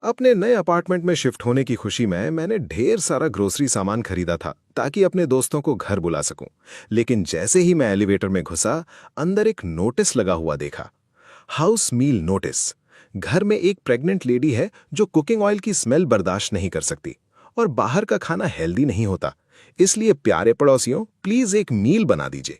अपने नए अपार्टमेंट में शिफ्ट होने की खुशी में मैंने ढेर सारा ग्रोसरी सामान खरीदा था ताकि अपने दोस्तों को घर बुला सकूं। लेकिन जैसे ही मैं एलिवेटर में घुसा, अंदर एक नोटिस लगा हुआ देखा। हाउस मील नोटिस। घर में एक प्रेग्नेंट लेडी है जो कुकिंग ऑयल की स्मेल बर्दाश्त नहीं कर सकती और बाहर का खाना हेल्दी नहीं होता। इसलिए प्यारे पड़ोसियों, प्लीज एक मील बना दीजिए।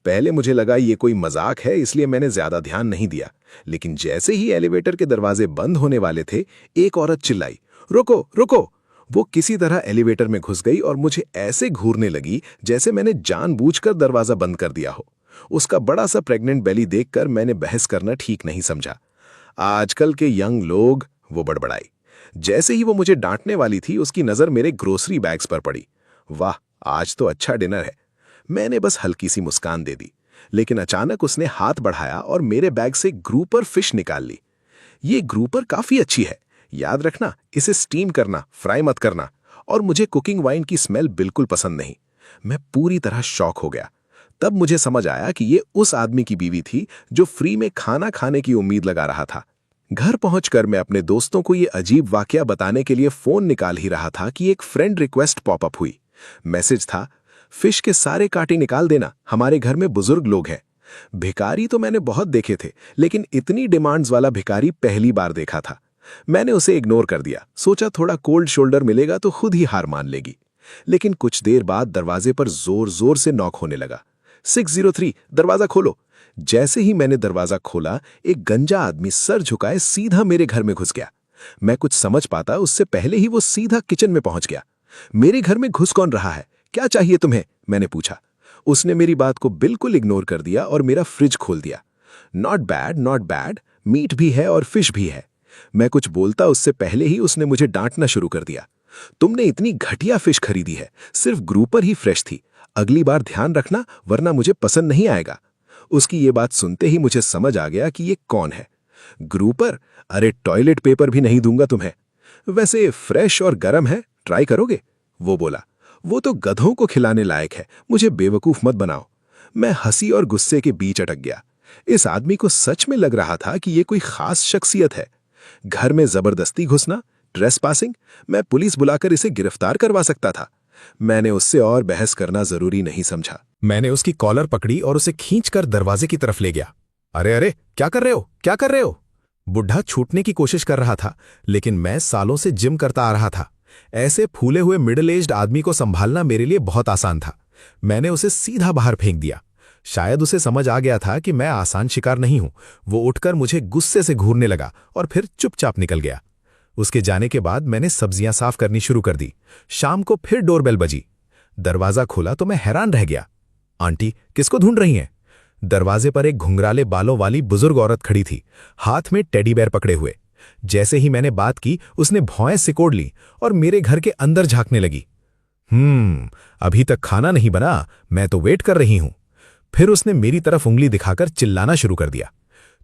पहले मुझे लगा ये कोई मजाक है, इसलिए मैंने ज्यादा ध्यान नहीं दिया। लेकिन जैसे ही एलिवेटर के दरवाजे बंद होने वाले थे, एक औरत चिल्लाई, रुको रुको। वो किसी तरह एलिवेटर में घुस गई और मुझे ऐसे घूरने लगी जैसे मैंने जानबूझकर दरवाजा बंद कर दिया हो। उसका बड़ा सा प्रेग्नेंट बेली देखकर मैंने बहस करना ठीक नहीं समझा। आजकल के यंग लोग, वो बड़बड़ाई। जैसे ही वो मुझे डांटने वाली थी, उसकी नजर मेरे ग्रोसरी बैग्स पर पड़ी। वाह, आज तो अच्छा डिनर है। मैंने बस हल्की सी मुस्कान दे दी, लेकिन अचानक उसने हाथ बढ़ाया और मेरे बैग से ग्रुपर फिश निकाल ली। ये ग्रुपर काफी अच्छी है, याद रखना, इसे स्टीम करना, फ्राई मत करना। और मुझे कुकिंग वाइन की स्मेल बिल्कुल पसंद नहीं। मैं पूरी तरह शॉक हो गया। तब मुझे समझ आया कि ये उस आदमी की बीवी थी जो फ्री में खाना खाने की उम्मीद लगा रहा था। घर पहुंचकर मैं अपने दोस्तों को ये अजीब वाकया बताने के लिए फोन निकाल ही रहा था कि एक फ्रेंड रिक्वेस्ट पॉपअप हुई। मैसेज था, फिश के सारे कांटे निकाल देना, हमारे घर में बुजुर्ग लोग हैं। भिखारी तो मैंने बहुत देखे थे, लेकिन इतनी डिमांड्स वाला भिखारी पहली बार देखा था। मैंने उसे इग्नोर कर दिया, सोचा थोड़ा कोल्ड शोल्डर मिलेगा तो खुद ही हार मान लेगी। लेकिन कुछ देर बाद दरवाजे पर जोर जोर से नॉक होने लगा। 603, दरवाजा खोलो। जैसे ही मैंने दरवाजा खोला, एक गंजा आदमी सर झुकाए सीधा मेरे घर में घुस गया। मैं कुछ समझ पाता उससे पहले ही वो सीधा किचन में पहुंच गया। मेरे घर में घुस कौन रहा है, क्या चाहिए तुम्हें, मैंने पूछा। उसने मेरी बात को बिल्कुल इग्नोर कर दिया और मेरा फ्रिज खोल दिया। Not bad not bad, meat भी है और फिश भी है। मैं कुछ बोलता उससे पहले ही उसने मुझे डांटना शुरू कर दिया। तुमने इतनी घटिया फिश खरीदी है, सिर्फ ग्रुपर ही फ्रेश थी। अगली बार ध्यान रखना, वरना मुझे पसंद नहीं आएगा। उसकी ये बात सुनते ही मुझे समझ आ गया कि ये कौन है। ग्रुपर? अरे टॉयलेट पेपर भी नहीं दूंगा तुम्हें। वैसे फ्रेश और गर्म है, ट्राई करोगे? वो बोला। वो तो गधों को खिलाने लायक है, मुझे बेवकूफ मत बनाओ। मैं हंसी और गुस्से के बीच अटक गया। इस आदमी को सच में लग रहा था कि ये कोई खास शख्सियत है। घर में जबरदस्ती घुसना, ट्रेसपासिंग, मैं पुलिस बुलाकर इसे गिरफ्तार करवा सकता था। मैंने उससे और बहस करना जरूरी नहीं समझा। मैंने उसकी कॉलर पकड़ी और उसे खींचकर दरवाजे की तरफ ले गया। अरे अरे, क्या कर रहे हो, क्या कर रहे हो? बुढ़ा छूटने की कोशिश कर रहा था, लेकिन मैं सालों से जिम करता आ रहा था। ऐसे फूले हुए मिडिल एज्ड आदमी को संभालना मेरे लिए बहुत आसान था। मैंने उसे सीधा बाहर फेंक दिया। शायद उसे समझ आ गया था कि मैं आसान शिकार नहीं हूं। वो उठकर मुझे गुस्से से घूरने लगा और फिर चुपचाप निकल गया। उसके जाने के बाद मैंने सब्जियां साफ करनी शुरू कर दी। शाम को फिर डोरबेल बजी। दरवाजा खोला तो मैं हैरान रह गया। आंटी, किसको ढूंढ रही हैं? दरवाजे पर एक घुंघराले बालों वाली बुजुर्ग औरत खड़ी थी, हाथ में टेडी बेयर पकड़े हुए। जैसे ही मैंने बात की, उसने भौएं सिकोड़ ली और मेरे घर के अंदर झांकने लगी। अभी तक खाना नहीं बना, मैं तो वेट कर रही हूं। फिर उसने मेरी तरफ उंगली दिखाकर चिल्लाना शुरू कर दिया।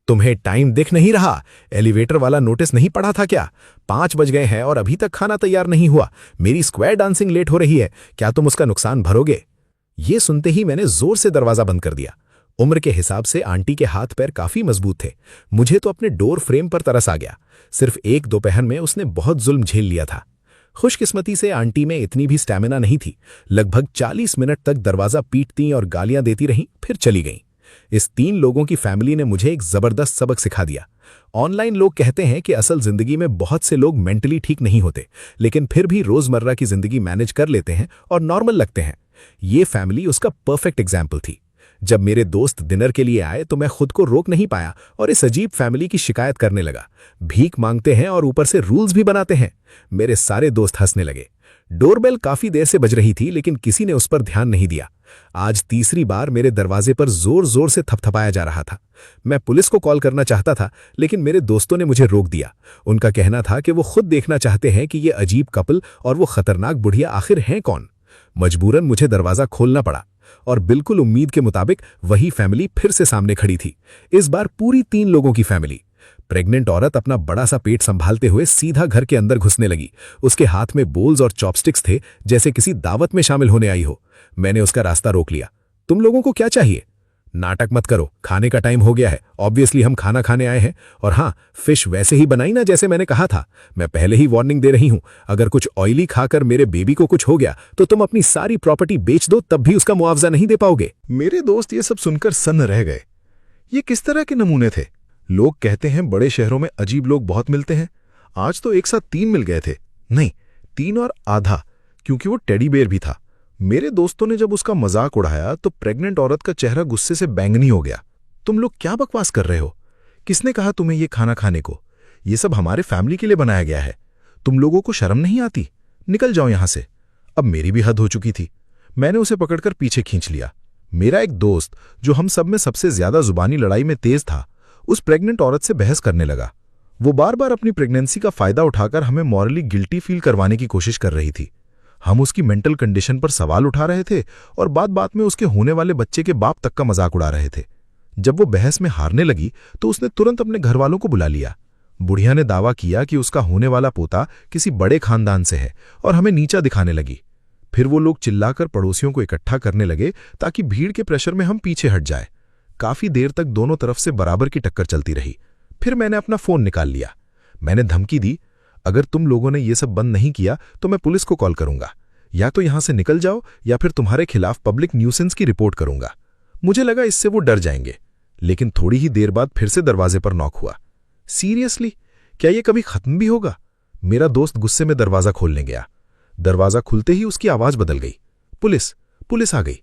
तुम्हें टाइम दिख नहीं रहा? एलिवेटर वाला नोटिस नहीं पढ़ा था क्या? 5 बज गए हैं और अभी तक खाना तैयार नहीं हुआ। मेरी स्क्वायर डांसिंग लेट हो रही है, क्या तुम उसका नुकसान भरोगे? ये सुनते ही मैंने जोर से दरवाजा बंद कर दिया। उम्र के हिसाब से आंटी के हाथ पैर काफी मजबूत थे। मुझे तो अपने डोर फ्रेम पर तरस आ गया। सिर्फ एक दोपहर में उसने बहुत जुल्म झेल लिया था। खुशकिस्मती से आंटी में इतनी भी स्टैमिना नहीं थी। लगभग 40 मिनट तक दरवाजा पीटती और गालियां देती रहीं, फिर चली गईं। इस 3 लोगों की फैमिली ने मुझे एक जबरदस्त सबक सिखा दिया। ऑनलाइन लोग कहते हैं कि असल जिंदगी में बहुत से लोग मेंटली ठीक नहीं होते, लेकिन फिर भी रोजमर्रा की जिंदगी मैनेज कर लेते हैं और नॉर्मल लगते हैं। ये फैमिली उसका परफेक्ट एग्जाम्पल थी। जब मेरे दोस्त डिनर के लिए आए तो मैं खुद को रोक नहीं पाया और इस अजीब फैमिली की शिकायत करने लगा। भीख मांगते हैं और ऊपर से रूल्स भी बनाते हैं। मेरे सारे दोस्त हंसने लगे। डोरबेल काफी देर से बज रही थी, लेकिन किसी ने उस पर ध्यान नहीं दिया। आज तीसरी बार मेरे दरवाजे पर जोर जोर से थपथपाया जा रहा था। मैं पुलिस को कॉल करना चाहता था, लेकिन मेरे दोस्तों ने मुझे रोक दिया। उनका कहना था कि वो खुद देखना चाहते हैं कि ये अजीब कपल और वो खतरनाक बुढ़िया आखिर हैं कौन। मजबूरन मुझे दरवाजा खोलना पड़ा और बिल्कुल उम्मीद के मुताबिक वही फैमिली फिर से सामने खड़ी थी। इस बार पूरी 3 लोगों की फैमिली। प्रेग्नेंट औरत अपना बड़ा सा पेट संभालते हुए सीधा घर के अंदर घुसने लगी। उसके हाथ में बोल्स और चॉपस्टिक्स थे, जैसे किसी दावत में शामिल होने आई हो। मैंने उसका रास्ता रोक लिया। तुम लोगों को क्या चाहिए? नाटक मत करो, खाने का टाइम हो गया है। ऑब्वियसली हम खाना खाने आए हैं। और हाँ, फिश वैसे ही बनाई ना जैसे मैंने कहा था। मैं पहले ही वार्निंग दे रही हूं, अगर कुछ ऑयली खाकर मेरे बेबी को कुछ हो गया तो तुम अपनी सारी प्रॉपर्टी बेच दो, तब भी उसका मुआवजा नहीं दे पाओगे। मेरे दोस्त ये सब सुनकर सन्न रह गए। ये किस तरह के नमूने थे? लोग कहते हैं बड़े शहरों में अजीब लोग बहुत मिलते हैं। आज तो एक साथ 3 मिल गए थे। नहीं, 3 और आधा, क्योंकि वो टेडी बेयर भी था। मेरे दोस्तों ने जब उसका मजाक उड़ाया तो प्रेग्नेंट औरत का चेहरा गुस्से से बैंगनी हो गया। तुम लोग क्या बकवास कर रहे हो? किसने कहा तुम्हें ये खाना खाने को? ये सब हमारे फैमिली के लिए बनाया गया है। तुम लोगों को शर्म नहीं आती? निकल जाओ यहां से। अब मेरी भी हद हो चुकी थी। मैंने उसे पकड़कर पीछे खींच लिया। मेरा एक दोस्त, जो हम सब में सबसे ज्यादा जुबानी लड़ाई में तेज था, उस प्रेग्नेंट औरत से बहस करने लगा। वो बार बार अपनी प्रेगनेंसी का फायदा उठाकर हमें मॉरली गिल्टी फील करवाने की कोशिश कर रही थी। हम उसकी मेंटल कंडीशन पर सवाल उठा रहे थे और बात बात में उसके होने वाले बच्चे के बाप तक का मजाक उड़ा रहे थे। जब वो बहस में हारने लगी तो उसने तुरंत अपने घरवालों को बुला लिया। बुढ़िया ने दावा किया कि उसका होने वाला पोता किसी बड़े खानदान से है और हमें नीचा दिखाने लगी। फिर वो लोग चिल्लाकर पड़ोसियों को इकट्ठा करने लगे ताकि भीड़ के प्रेशर में हम पीछे हट जाए। काफी देर तक दोनों तरफ से बराबर की टक्कर चलती रही। फिर मैंने अपना फोन निकाल लिया। मैंने धमकी दी, अगर तुम लोगों ने ये सब बंद नहीं किया तो मैं पुलिस को कॉल करूंगा। या तो यहां से निकल जाओ या फिर तुम्हारे खिलाफ पब्लिक न्यूसेंस की रिपोर्ट करूंगा। मुझे लगा इससे वो डर जाएंगे, लेकिन थोड़ी ही देर बाद फिर से दरवाजे पर नॉक हुआ। सीरियसली, क्या ये कभी खत्म भी होगा? मेरा दोस्त गुस्से में दरवाजा खोलने गया। दरवाजा खुलते ही उसकी आवाज बदल गई। पुलिस, पुलिस आ गई।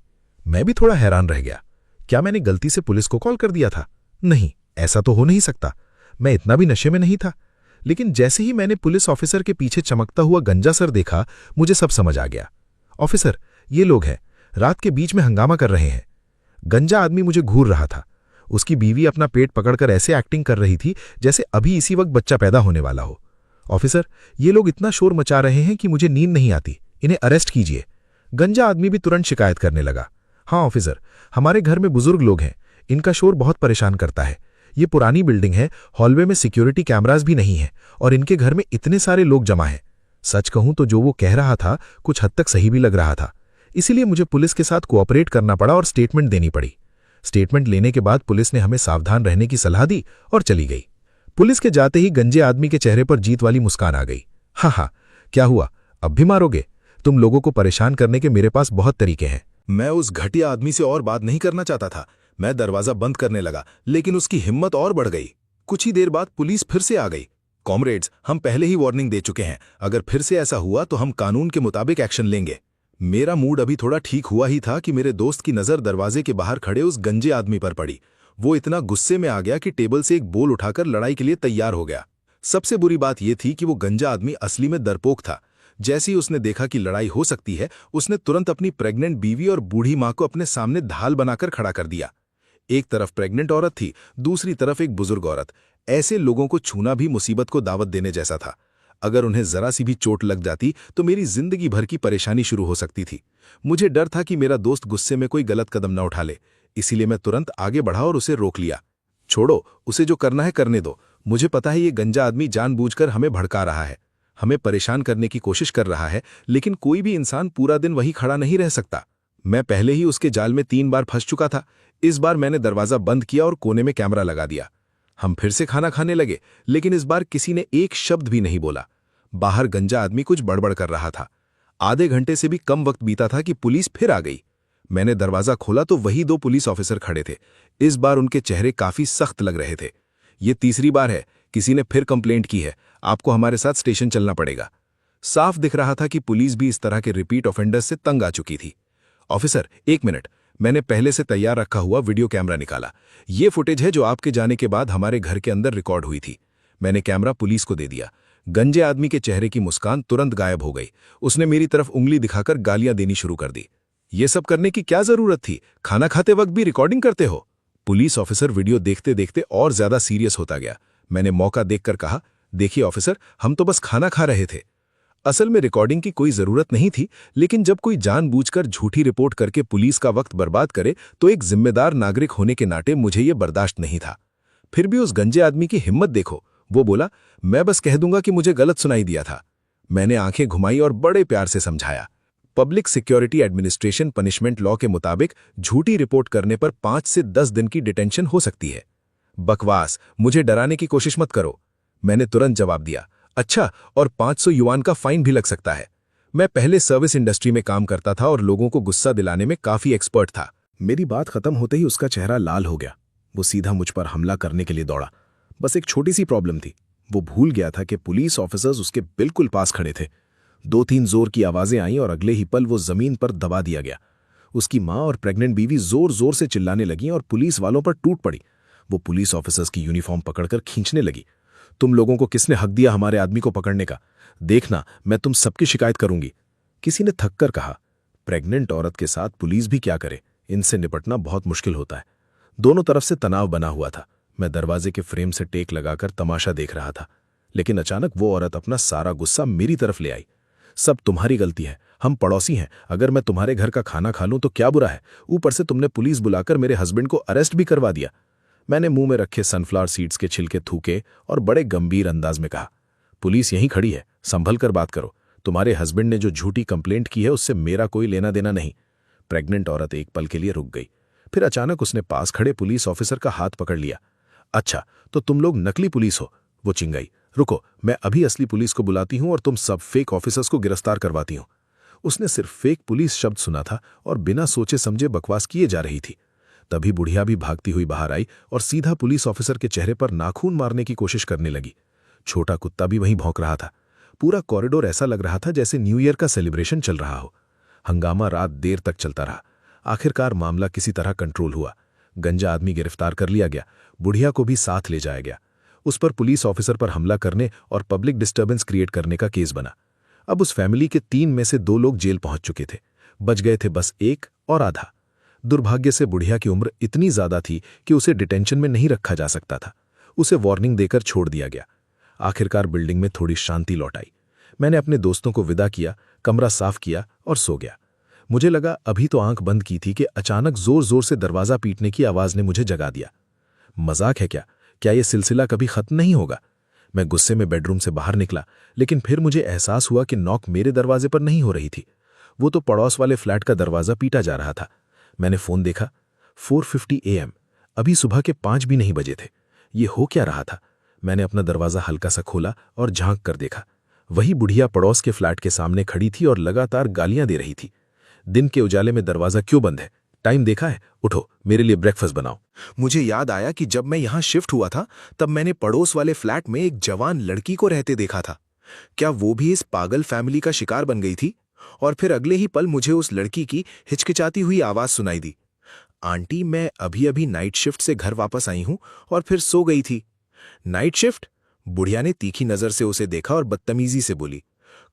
मैं भी थोड़ा हैरान रह गया। क्या मैंने गलती से पुलिस को कॉल कर दिया था? नहीं, ऐसा तो हो नहीं सकता। मैं इतना भी नशे में नहीं था। लेकिन जैसे ही मैंने पुलिस ऑफिसर के पीछे चमकता हुआ गंजा सर देखा, मुझे सब समझ आ गया। ऑफिसर, ये लोग हैं, रात के बीच में हंगामा कर रहे हैं। गंजा आदमी मुझे घूर रहा था। उसकी बीवी अपना पेट पकड़कर ऐसे एक्टिंग कर रही थी जैसे अभी इसी वक्त बच्चा पैदा होने वाला हो। ऑफिसर, ये लोग इतना शोर मचा रहे हैं कि मुझे नींद नहीं आती। इन्हें अरेस्ट कीजिए। गंजा आदमी भी तुरंत शिकायत करने लगा। हाँ ऑफिसर, हमारे घर में बुजुर्ग लोग हैं। इनका शोर बहुत परेशान करता है। ये पुरानी बिल्डिंग है, हॉलवे में सिक्योरिटी कैमरास भी नहीं है और इनके घर में इतने सारे लोग जमा हैं। सच कहूं तो जो वो कह रहा था कुछ हद तक सही भी लग रहा था। इसीलिए मुझे पुलिस के साथ कोऑपरेट करना पड़ा और स्टेटमेंट देनी पड़ी। स्टेटमेंट लेने के बाद पुलिस ने हमें सावधान रहने की सलाह दी और चली गई। पुलिस के जाते ही गंजे आदमी के चेहरे पर जीत वाली मुस्कान आ गई। हाँ, क्या हुआ? अब भी मारोगे? तुम लोगों को परेशान करने के मेरे पास बहुत तरीके हैं। मैं उस घटिया आदमी से और बात नहीं करना चाहता था। मैं दरवाजा बंद करने लगा, लेकिन उसकी हिम्मत और बढ़ गई। कुछ ही देर बाद पुलिस फिर से आ गई। कॉमरेड्स, हम पहले ही वार्निंग दे चुके हैं। अगर फिर से ऐसा हुआ तो हम कानून के मुताबिक एक्शन लेंगे। मेरा मूड अभी थोड़ा ठीक हुआ ही था कि मेरे दोस्त की नजर दरवाजे के बाहर खड़े उस गंजे आदमी पर पड़ी। वो इतना गुस्से में आ गया कि टेबल से एक बोल उठाकर लड़ाई के लिए तैयार हो गया। सबसे बुरी बात यह थी कि वो गंजा आदमी असली में डरपोक था। जैसे ही उसने देखा कि लड़ाई हो सकती है, उसने तुरंत अपनी प्रेग्नेंट बीवी और बूढ़ी मां को अपने सामने ढाल बनाकर खड़ा कर दिया। एक तरफ प्रेग्नेंट औरत थी, दूसरी तरफ एक बुजुर्ग औरत। ऐसे लोगों को छूना भी मुसीबत को दावत देने जैसा था। अगर उन्हें जरा सी भी चोट लग जाती तो मेरी जिंदगी भर की परेशानी शुरू हो सकती थी। मुझे डर था कि मेरा दोस्त गुस्से में कोई गलत कदम न उठा ले, इसीलिए मैं तुरंत आगे बढ़ा और उसे रोक लिया। छोड़ो, उसे जो करना है करने दो। मुझे पता है ये गंजा आदमी जानबूझकर हमें भड़का रहा है, हमें परेशान करने की कोशिश कर रहा है, लेकिन कोई भी इंसान पूरा दिन वहीं खड़ा नहीं रह सकता। मैं पहले ही उसके जाल में 3 बार फंस चुका था। इस बार मैंने दरवाजा बंद किया और कोने में कैमरा लगा दिया। हम फिर से खाना खाने लगे, लेकिन इस बार किसी ने एक शब्द भी नहीं बोला। बाहर गंजा आदमी कुछ बड़बड़ कर रहा था। आधे घंटे से भी कम वक्त बीता था कि पुलिस फिर आ गई। मैंने दरवाजा खोला तो वही 2 पुलिस ऑफिसर खड़े थे। इस बार उनके चेहरे काफी सख्त लग रहे थे। ये तीसरी बार है, किसी ने फिर कंप्लेंट की है, आपको हमारे साथ स्टेशन चलना पड़ेगा। साफ दिख रहा था कि पुलिस भी इस तरह के रिपीट ऑफेंडर्स से तंग आ चुकी थी। ऑफिसर, 1 मिनट, मैंने पहले से तैयार रखा हुआ वीडियो कैमरा निकाला। ये फुटेज है जो आपके जाने के बाद हमारे घर के अंदर रिकॉर्ड हुई थी। मैंने कैमरा पुलिस को दे दिया। गंजे आदमी के चेहरे की मुस्कान तुरंत गायब हो गई। उसने मेरी तरफ उंगली दिखाकर गालियां देनी शुरू कर दी। ये सब करने की क्या जरूरत थी? खाना खाते वक्त भी रिकॉर्डिंग करते हो? पुलिस ऑफिसर वीडियो देखते देखते और ज्यादा सीरियस होता गया। मैंने मौका देखकर कहा, देखिए ऑफिसर, हम तो बस खाना खा रहे थे। असल में रिकॉर्डिंग की कोई जरूरत नहीं थी, लेकिन जब कोई जानबूझकर झूठी रिपोर्ट करके पुलिस का वक्त बर्बाद करे तो एक जिम्मेदार नागरिक होने के नाते मुझे ये बर्दाश्त नहीं था। फिर भी उस गंजे आदमी की हिम्मत देखो। वो बोला, मैं बस कह दूंगा कि मुझे गलत सुनाई दिया था। मैंने आंखें घुमाई और बड़े प्यार से समझाया, public security administration punishment law के मुताबिक झूठी रिपोर्ट करने पर 5 से 10 दिन की डिटेंशन हो सकती है। बकवास, मुझे डराने की कोशिश मत करो। मैंने तुरंत जवाब दिया। अच्छा, और 500 युआन का फाइन भी लग सकता है। मैं पहले सर्विस इंडस्ट्री में काम करता था और लोगों को गुस्सा दिलाने में काफी एक्सपर्ट था। मेरी बात खत्म होते ही उसका चेहरा लाल हो गया। वो सीधा मुझ पर हमला करने के लिए दौड़ा। बस एक छोटी सी प्रॉब्लम थी। वो भूल गया था कि पुलिस ऑफिसर्स उसके बिल्कुल पास खड़े थे। 2-3 जोर की आवाजें आईं और अगले ही पल वो जमीन पर दबा दिया गया। उसकी माँ और प्रेग्नेंट बीवी जोर जोर से चिल्लाने लगीं और पुलिस वालों पर टूट पड़ी। वो पुलिस ऑफिसर्स की यूनिफॉर्म पकड़कर खींचने लगी। तुम लोगों को किसने हक दिया हमारे आदमी को पकड़ने का? देखना, मैं तुम सबकी शिकायत करूंगी, किसी ने थककर कहा। प्रेग्नेंट औरत के साथ पुलिस भी क्या करे, इनसे निपटना बहुत मुश्किल होता है। दोनों तरफ से तनाव बना हुआ था। मैं दरवाजे के फ्रेम से टेक लगाकर तमाशा देख रहा था, लेकिन अचानक वो औरत अपना सारा गुस्सा मेरी तरफ ले आई। सब तुम्हारी गलती है, हम पड़ोसी हैं। अगर मैं तुम्हारे घर का खाना खा लूं तो क्या बुरा है? ऊपर से तुमने पुलिस बुलाकर मेरे हस्बैंड को अरेस्ट भी करवा दिया। मैंने मुंह में रखे सनफ्लावर सीड्स के छिलके थूके और बड़े गंभीर अंदाज में कहा, पुलिस यहीं खड़ी है, संभल कर बात करो। तुम्हारे हस्बैंड ने जो झूठी कंप्लेंट की है उससे मेरा कोई लेना देना नहीं। प्रेग्नेंट औरत एक पल के लिए रुक गई, फिर अचानक उसने पास खड़े पुलिस ऑफिसर का हाथ पकड़ लिया। अच्छा, तो तुम लोग नकली पुलिस हो? वो चिंगाई। रुको, मैं अभी असली पुलिस को बुलाती हूं और तुम सब फेक ऑफिसर्स को गिरफ्तार करवाती हूं। उसने सिर्फ फेक पुलिस शब्द सुना था और बिना सोचे समझे बकवास किए जा रही थी। तभी बुढ़िया भी भागती हुई बाहर आई और सीधा पुलिस ऑफिसर के चेहरे पर नाखून मारने की कोशिश करने लगी। छोटा कुत्ता भी वहीं भौंक रहा था। पूरा कॉरिडोर ऐसा लग रहा था जैसे न्यू ईयर का सेलिब्रेशन चल रहा हो। हंगामा रात देर तक चलता रहा। आखिरकार मामला किसी तरह कंट्रोल हुआ। गंजा आदमी गिरफ्तार कर लिया गया। बुढ़िया को भी साथ ले जाया गया। उस पर पुलिस ऑफिसर पर हमला करने और पब्लिक डिस्टर्बेंस क्रिएट करने का केस बना। अब उस फैमिली के 3 में से 2 लोग जेल पहुंच चुके थे। बच गए थे बस 1 और आधा। दुर्भाग्य से बुढ़िया की उम्र इतनी ज्यादा थी कि उसे डिटेंशन में नहीं रखा जा सकता था। उसे वार्निंग देकर छोड़ दिया गया। आखिरकार बिल्डिंग में थोड़ी शांति लौट आई। मैंने अपने दोस्तों को विदा किया, कमरा साफ किया और सो गया। मुझे लगा अभी तो आंख बंद की थी कि अचानक जोर जोर से दरवाजा पीटने की आवाज ने मुझे जगा दिया। मजाक है क्या? क्या यह सिलसिला कभी खत्म नहीं होगा? मैं गुस्से में बेडरूम से बाहर निकला, लेकिन फिर मुझे एहसास हुआ कि नॉक मेरे दरवाजे पर नहीं हो रही थी। वो तो पड़ोस वाले फ्लैट का दरवाजा पीटा जा रहा था। मैंने फोन देखा, 4:50 AM। अभी सुबह के 5 भी नहीं बजे थे। ये हो क्या रहा था? मैंने अपना दरवाजा हल्का सा खोला और झांक कर देखा। वही बुढ़िया पड़ोस के फ्लैट के सामने खड़ी थी और लगातार गालियां दे रही थी। दिन के उजाले में दरवाजा क्यों बंद है? टाइम देखा है? उठो, मेरे लिए ब्रेकफास्ट बनाओ। मुझे याद आया कि जब मैं यहां शिफ्ट हुआ था तब मैंने पड़ोस वाले फ्लैट में एक जवान लड़की को रहते देखा था। क्या वो भी इस पागल फैमिली का शिकार बन गई थी? और फिर अगले ही पल मुझे उस लड़की की हिचकिचाती हुई आवाज सुनाई दी, आंटी, मैं अभी अभी नाइट शिफ्ट से घर वापस आई हूं और फिर सो गई थी। Night shift? बुढ़िया ने तीखी नजर से उसे देखा और बदतमीजी से बोली,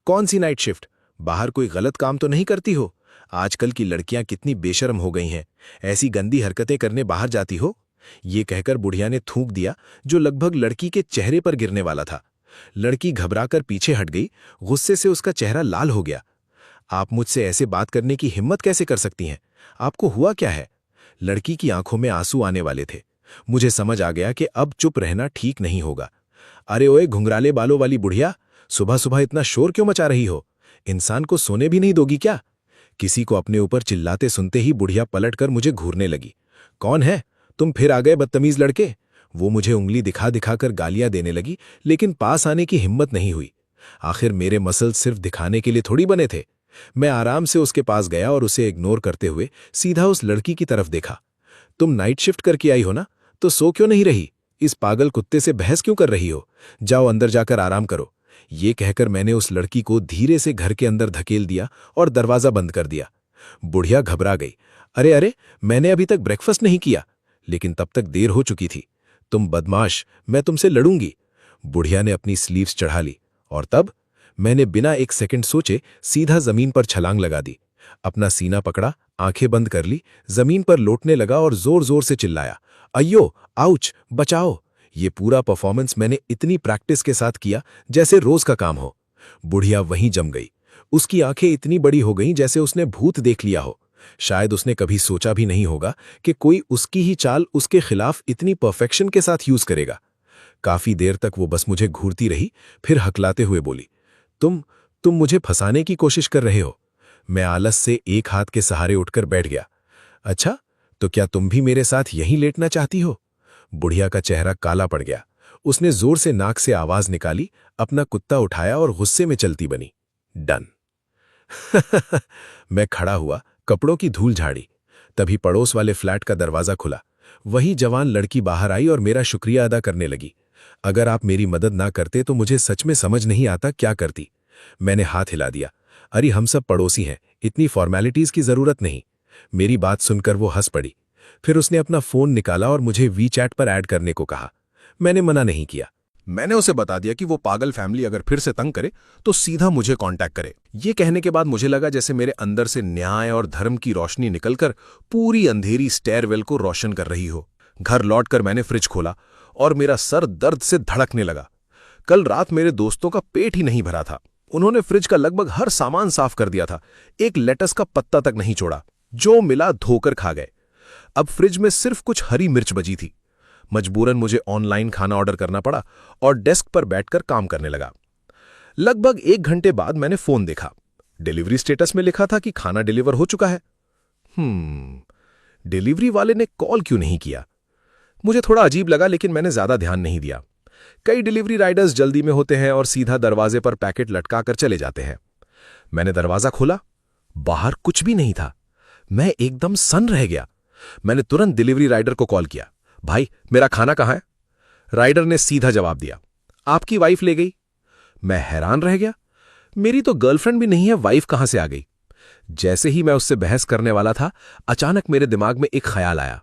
कौन सी नाइट शिफ्ट? बाहर कोई गलत काम तो नहीं करती हो? आजकल की लड़कियां कितनी बेशर्म हो गई हैं, ऐसी गंदी हरकतें करने बाहर जाती हो? ये कहकर बुढ़िया ने थूक दिया, जो लगभग लड़की के चेहरे पर गिरने वाला था। लड़की घबराकर पीछे हट गई। गुस्से से उसका चेहरा लाल हो गया। आप मुझसे ऐसे बात करने की हिम्मत कैसे कर सकती हैं? आपको हुआ क्या है? लड़की की आंखों में आंसू आने वाले थे। मुझे समझ आ गया कि अब चुप रहना ठीक नहीं होगा। अरे ओए घुंघराले बालों वाली बुढ़िया, सुबह सुबह इतना शोर क्यों मचा रही हो? इंसान को सोने भी नहीं दोगी क्या? किसी को अपने ऊपर चिल्लाते सुनते ही बुढ़िया पलटकर मुझे घूरने लगी। कौन है तुम? फिर आ गए बदतमीज लड़के। वो मुझे उंगली दिखा दिखाकर गालियां देने लगी, लेकिन पास आने की हिम्मत नहीं हुई। आखिर मेरे मसल सिर्फ दिखाने के लिए थोड़ी बने थे। मैं आराम से उसके पास गया और उसे इग्नोर करते हुए सीधा उस लड़की की तरफ देखा। तुम नाइट शिफ्ट करके आई हो ना, तो सो क्यों नहीं रही? इस पागल कुत्ते से बहस क्यों कर रही हो? जाओ अंदर जाकर आराम करो। ये कहकर मैंने उस लड़की को धीरे से घर के अंदर धकेल दिया और दरवाजा बंद कर दिया। बुढ़िया घबरा गई। अरे अरे, मैंने अभी तक ब्रेकफास्ट नहीं किया। लेकिन तब तक देर हो चुकी थी। तुम बदमाश, मैं तुमसे लड़ूंगी। बुढ़िया ने अपनी स्लीव्स चढ़ा ली और तब मैंने बिना एक सेकंड सोचे सीधा जमीन पर छलांग लगा दी। अपना सीना पकड़ा, आंखें बंद कर ली, जमीन पर लौटने लगा और जोर जोर से चिल्लाया, अయ్यो, आउच, बचाओ। ये पूरा परफॉर्मेंस मैंने इतनी प्रैक्टिस के साथ किया जैसे रोज का काम हो। बुढ़िया वहीं जम गई। उसकी आंखें इतनी बड़ी हो गईं जैसे उसने भूत देख लिया हो। शायद उसने कभी सोचा भी नहीं होगा कि कोई उसकी ही चाल उसके खिलाफ इतनी परफेक्शन के साथ यूज करेगा। काफी देर तक वो बस मुझे घूरती रही, फिर हकलाते हुए बोली, तुम मुझे फंसाने की कोशिश कर रहे हो। मैं आलस से एक हाथ के सहारे उठकर बैठ गया। अच्छा, तो क्या तुम भी मेरे साथ यहीं लेटना चाहती हो? बुढ़िया का चेहरा काला पड़ गया। उसने जोर से नाक से आवाज निकाली, अपना कुत्ता उठाया और गुस्से में चलती बनी। डन। मैं खड़ा हुआ, कपड़ों की धूल झाड़ी। तभी पड़ोस वाले फ्लैट का दरवाजा खुला। वही जवान लड़की बाहर आई और मेरा शुक्रिया अदा करने लगी। अगर आप मेरी मदद ना करते तो मुझे सच में समझ नहीं आता क्या करती। मैंने हाथ हिला दिया। अरे हम सब पड़ोसी हैं, इतनी फॉर्मेलिटीज की जरूरत नहीं। मेरी बात सुनकर वो हंस पड़ी। फिर उसने अपना फोन निकाला और मुझे वीचैट पर ऐड करने को कहा। मैंने मना नहीं किया। मैंने उसे बता दिया कि वो पागल फैमिली अगर फिर से तंग करे तो सीधा मुझे कांटेक्ट करे। ये कहने के बाद मुझे लगा जैसे मेरे अंदर से न्याय और धर्म की रोशनी निकलकर पूरी अंधेरी स्टेयरवेल को रोशन कर रही हो। घर लौटकर मैंने फ्रिज खोला और मेरा सर दर्द से धड़कने लगा। कल रात मेरे दोस्तों का पेट ही नहीं भरा था। उन्होंने फ्रिज का लगभग हर सामान साफ कर दिया था, एक लेटस का पत्ता तक नहीं छोड़ा। जो मिला धोकर खा गए। अब फ्रिज में सिर्फ कुछ हरी मिर्च बची थी। मजबूरन मुझे ऑनलाइन खाना ऑर्डर करना पड़ा और डेस्क पर बैठकर काम करने लगा। लगभग 1 घंटे बाद मैंने फोन देखा। डिलीवरी स्टेटस में लिखा था कि खाना डिलीवर हो चुका है। डिलीवरी वाले ने कॉल क्यों नहीं किया? मुझे थोड़ा अजीब लगा, लेकिन मैंने ज्यादा ध्यान नहीं दिया। कई डिलीवरी राइडर्स जल्दी में होते हैं और सीधा दरवाजे पर पैकेट लटकाकर चले जाते हैं। मैंने दरवाजा खोला, बाहर कुछ भी नहीं था। मैं एकदम सन्न रह गया। मैंने तुरंत डिलीवरी राइडर को कॉल किया। भाई, मेरा खाना कहाँ है? राइडर ने सीधा जवाब दिया, आपकी वाइफ ले गई। मैं हैरान रह गया। मेरी तो गर्लफ्रेंड भी नहीं है, वाइफ कहां से आ गई? जैसे ही मैं उससे बहस करने वाला था, अचानक मेरे दिमाग में एक ख्याल आया।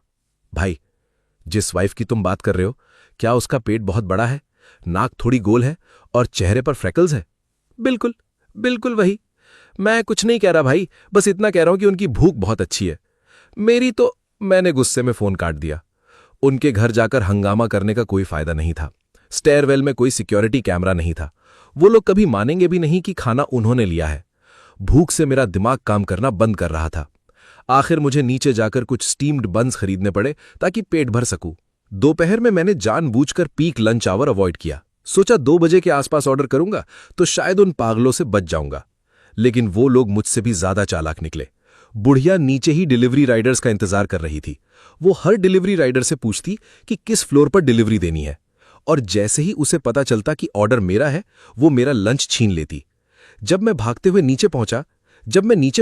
भाई, जिस वाइफ की तुम बात कर रहे हो, क्या उसका पेट बहुत बड़ा है, नाक थोड़ी गोल है और चेहरे पर फ्रेकल्स है? बिल्कुल बिल्कुल वही। मैं कुछ नहीं कह रहा भाई, बस इतना कह रहा हूं कि उनकी भूख बहुत अच्छी है। मेरी तो। मैंने गुस्से में फोन काट दिया। उनके घर जाकर हंगामा करने का कोई फायदा नहीं था। स्टेयरवेल में कोई सिक्योरिटी कैमरा नहीं था। वो लोग कभी मानेंगे भी नहीं कि खाना उन्होंने लिया है। भूख से मेरा दिमाग काम करना बंद कर रहा था। आखिर मुझे नीचे जाकर कुछ स्टीम्ड बन्स खरीदने पड़े ताकि पेट भर सकूं। दोपहर में मैंने जानबूझकर पीक लंच आवर अवॉइड किया। सोचा 2 बजे के आसपास ऑर्डर करूंगा तो शायद उन पागलों से बच जाऊंगा। लेकिन वो लोग मुझसे भी ज्यादा चालाक निकले। बुढ़िया नीचे ही डिलीवरी राइडर्स का इंतजार कर रही थी। वो हर डिलीवरी राइडर से पूछती कि किस फ्लोर पर डिलीवरी देनी है, और जैसे ही उसे पता चलता कि ऑर्डर मेरा है, वो मेरा लंच छीन लेती। जब मैं भागते हुए नीचे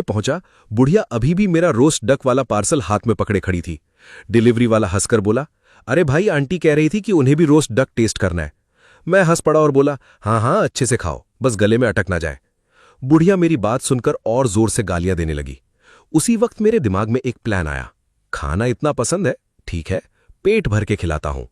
पहुंचा, बुढ़िया अभी भी मेरा रोस्ट डक वाला पार्सल हाथ में पकड़े खड़ी थी। डिलीवरी वाला हंसकर बोला, अरे भाई, आंटी कह रही थी कि उन्हें भी रोस्ट डक टेस्ट करना है। मैं हंस पड़ा और बोला, हाँ, अच्छे से खाओ, बस गले में अटक ना जाए। बुढ़िया मेरी बात सुनकर और जोर से गालियां देने लगी। उसी वक्त मेरे दिमाग में एक प्लान आया। खाना इतना पसंद है, ठीक है, पेट भर के खिलाता हूं।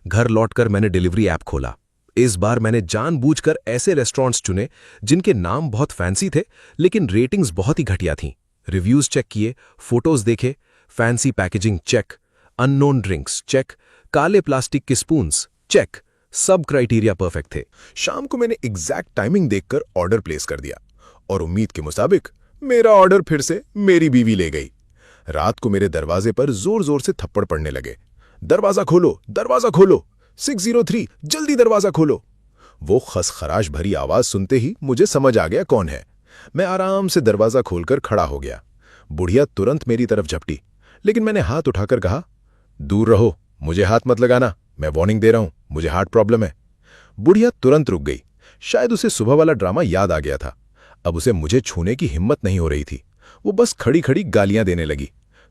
घर लौटकर मैंने डिलीवरी ऐप खोला। इस बार मैंने जानबूझकर ऐसे रेस्टोरेंट्स चुने जिनके नाम बहुत फैंसी थे, लेकिन रेटिंग्स बहुत ही घटिया थीं। रिव्यूज चेक किए, फोटोज देखे, fancy packaging check, unknown drinks check, काले प्लास्टिक के स्पून्स चेक, सब क्राइटेरिया परफेक्ट थे। शाम को मैंने एग्जैक्ट टाइमिंग देखकर ऑर्डर प्लेस कर दिया और उम्मीद के मुताबिक मेरा ऑर्डर फिर से मेरी बीवी ले गई। रात को मेरे दरवाजे पर जोर जोर से थप्पड़ पड़ने लगे। दरवाजा खोलो, दरवाजा खोलो, 603, जल्दी दरवाजा खोलो। वो खसखराश भरी आवाज सुनते ही मुझे समझ आ गया कौन है। मैं आराम से दरवाजा खोलकर खड़ा हो गया। बुढ़िया तुरंत मेरी तरफ झपटी, लेकिन मैंने हाथ उठाकर कहा, दूर रहो, मुझे हाथ मत लगाना, मैं वार्निंग दे रहा हूं, मुझे हार्ट प्रॉब्लम है। बुढ़िया तुरंत रुक गई। शायद उसे सुबह वाला ड्रामा याद आ गया था। अब उसे मुझे छूने की हिम्मत नहीं हो रही थी। वो बस खड़ी खड़ी गालियां देने लगी।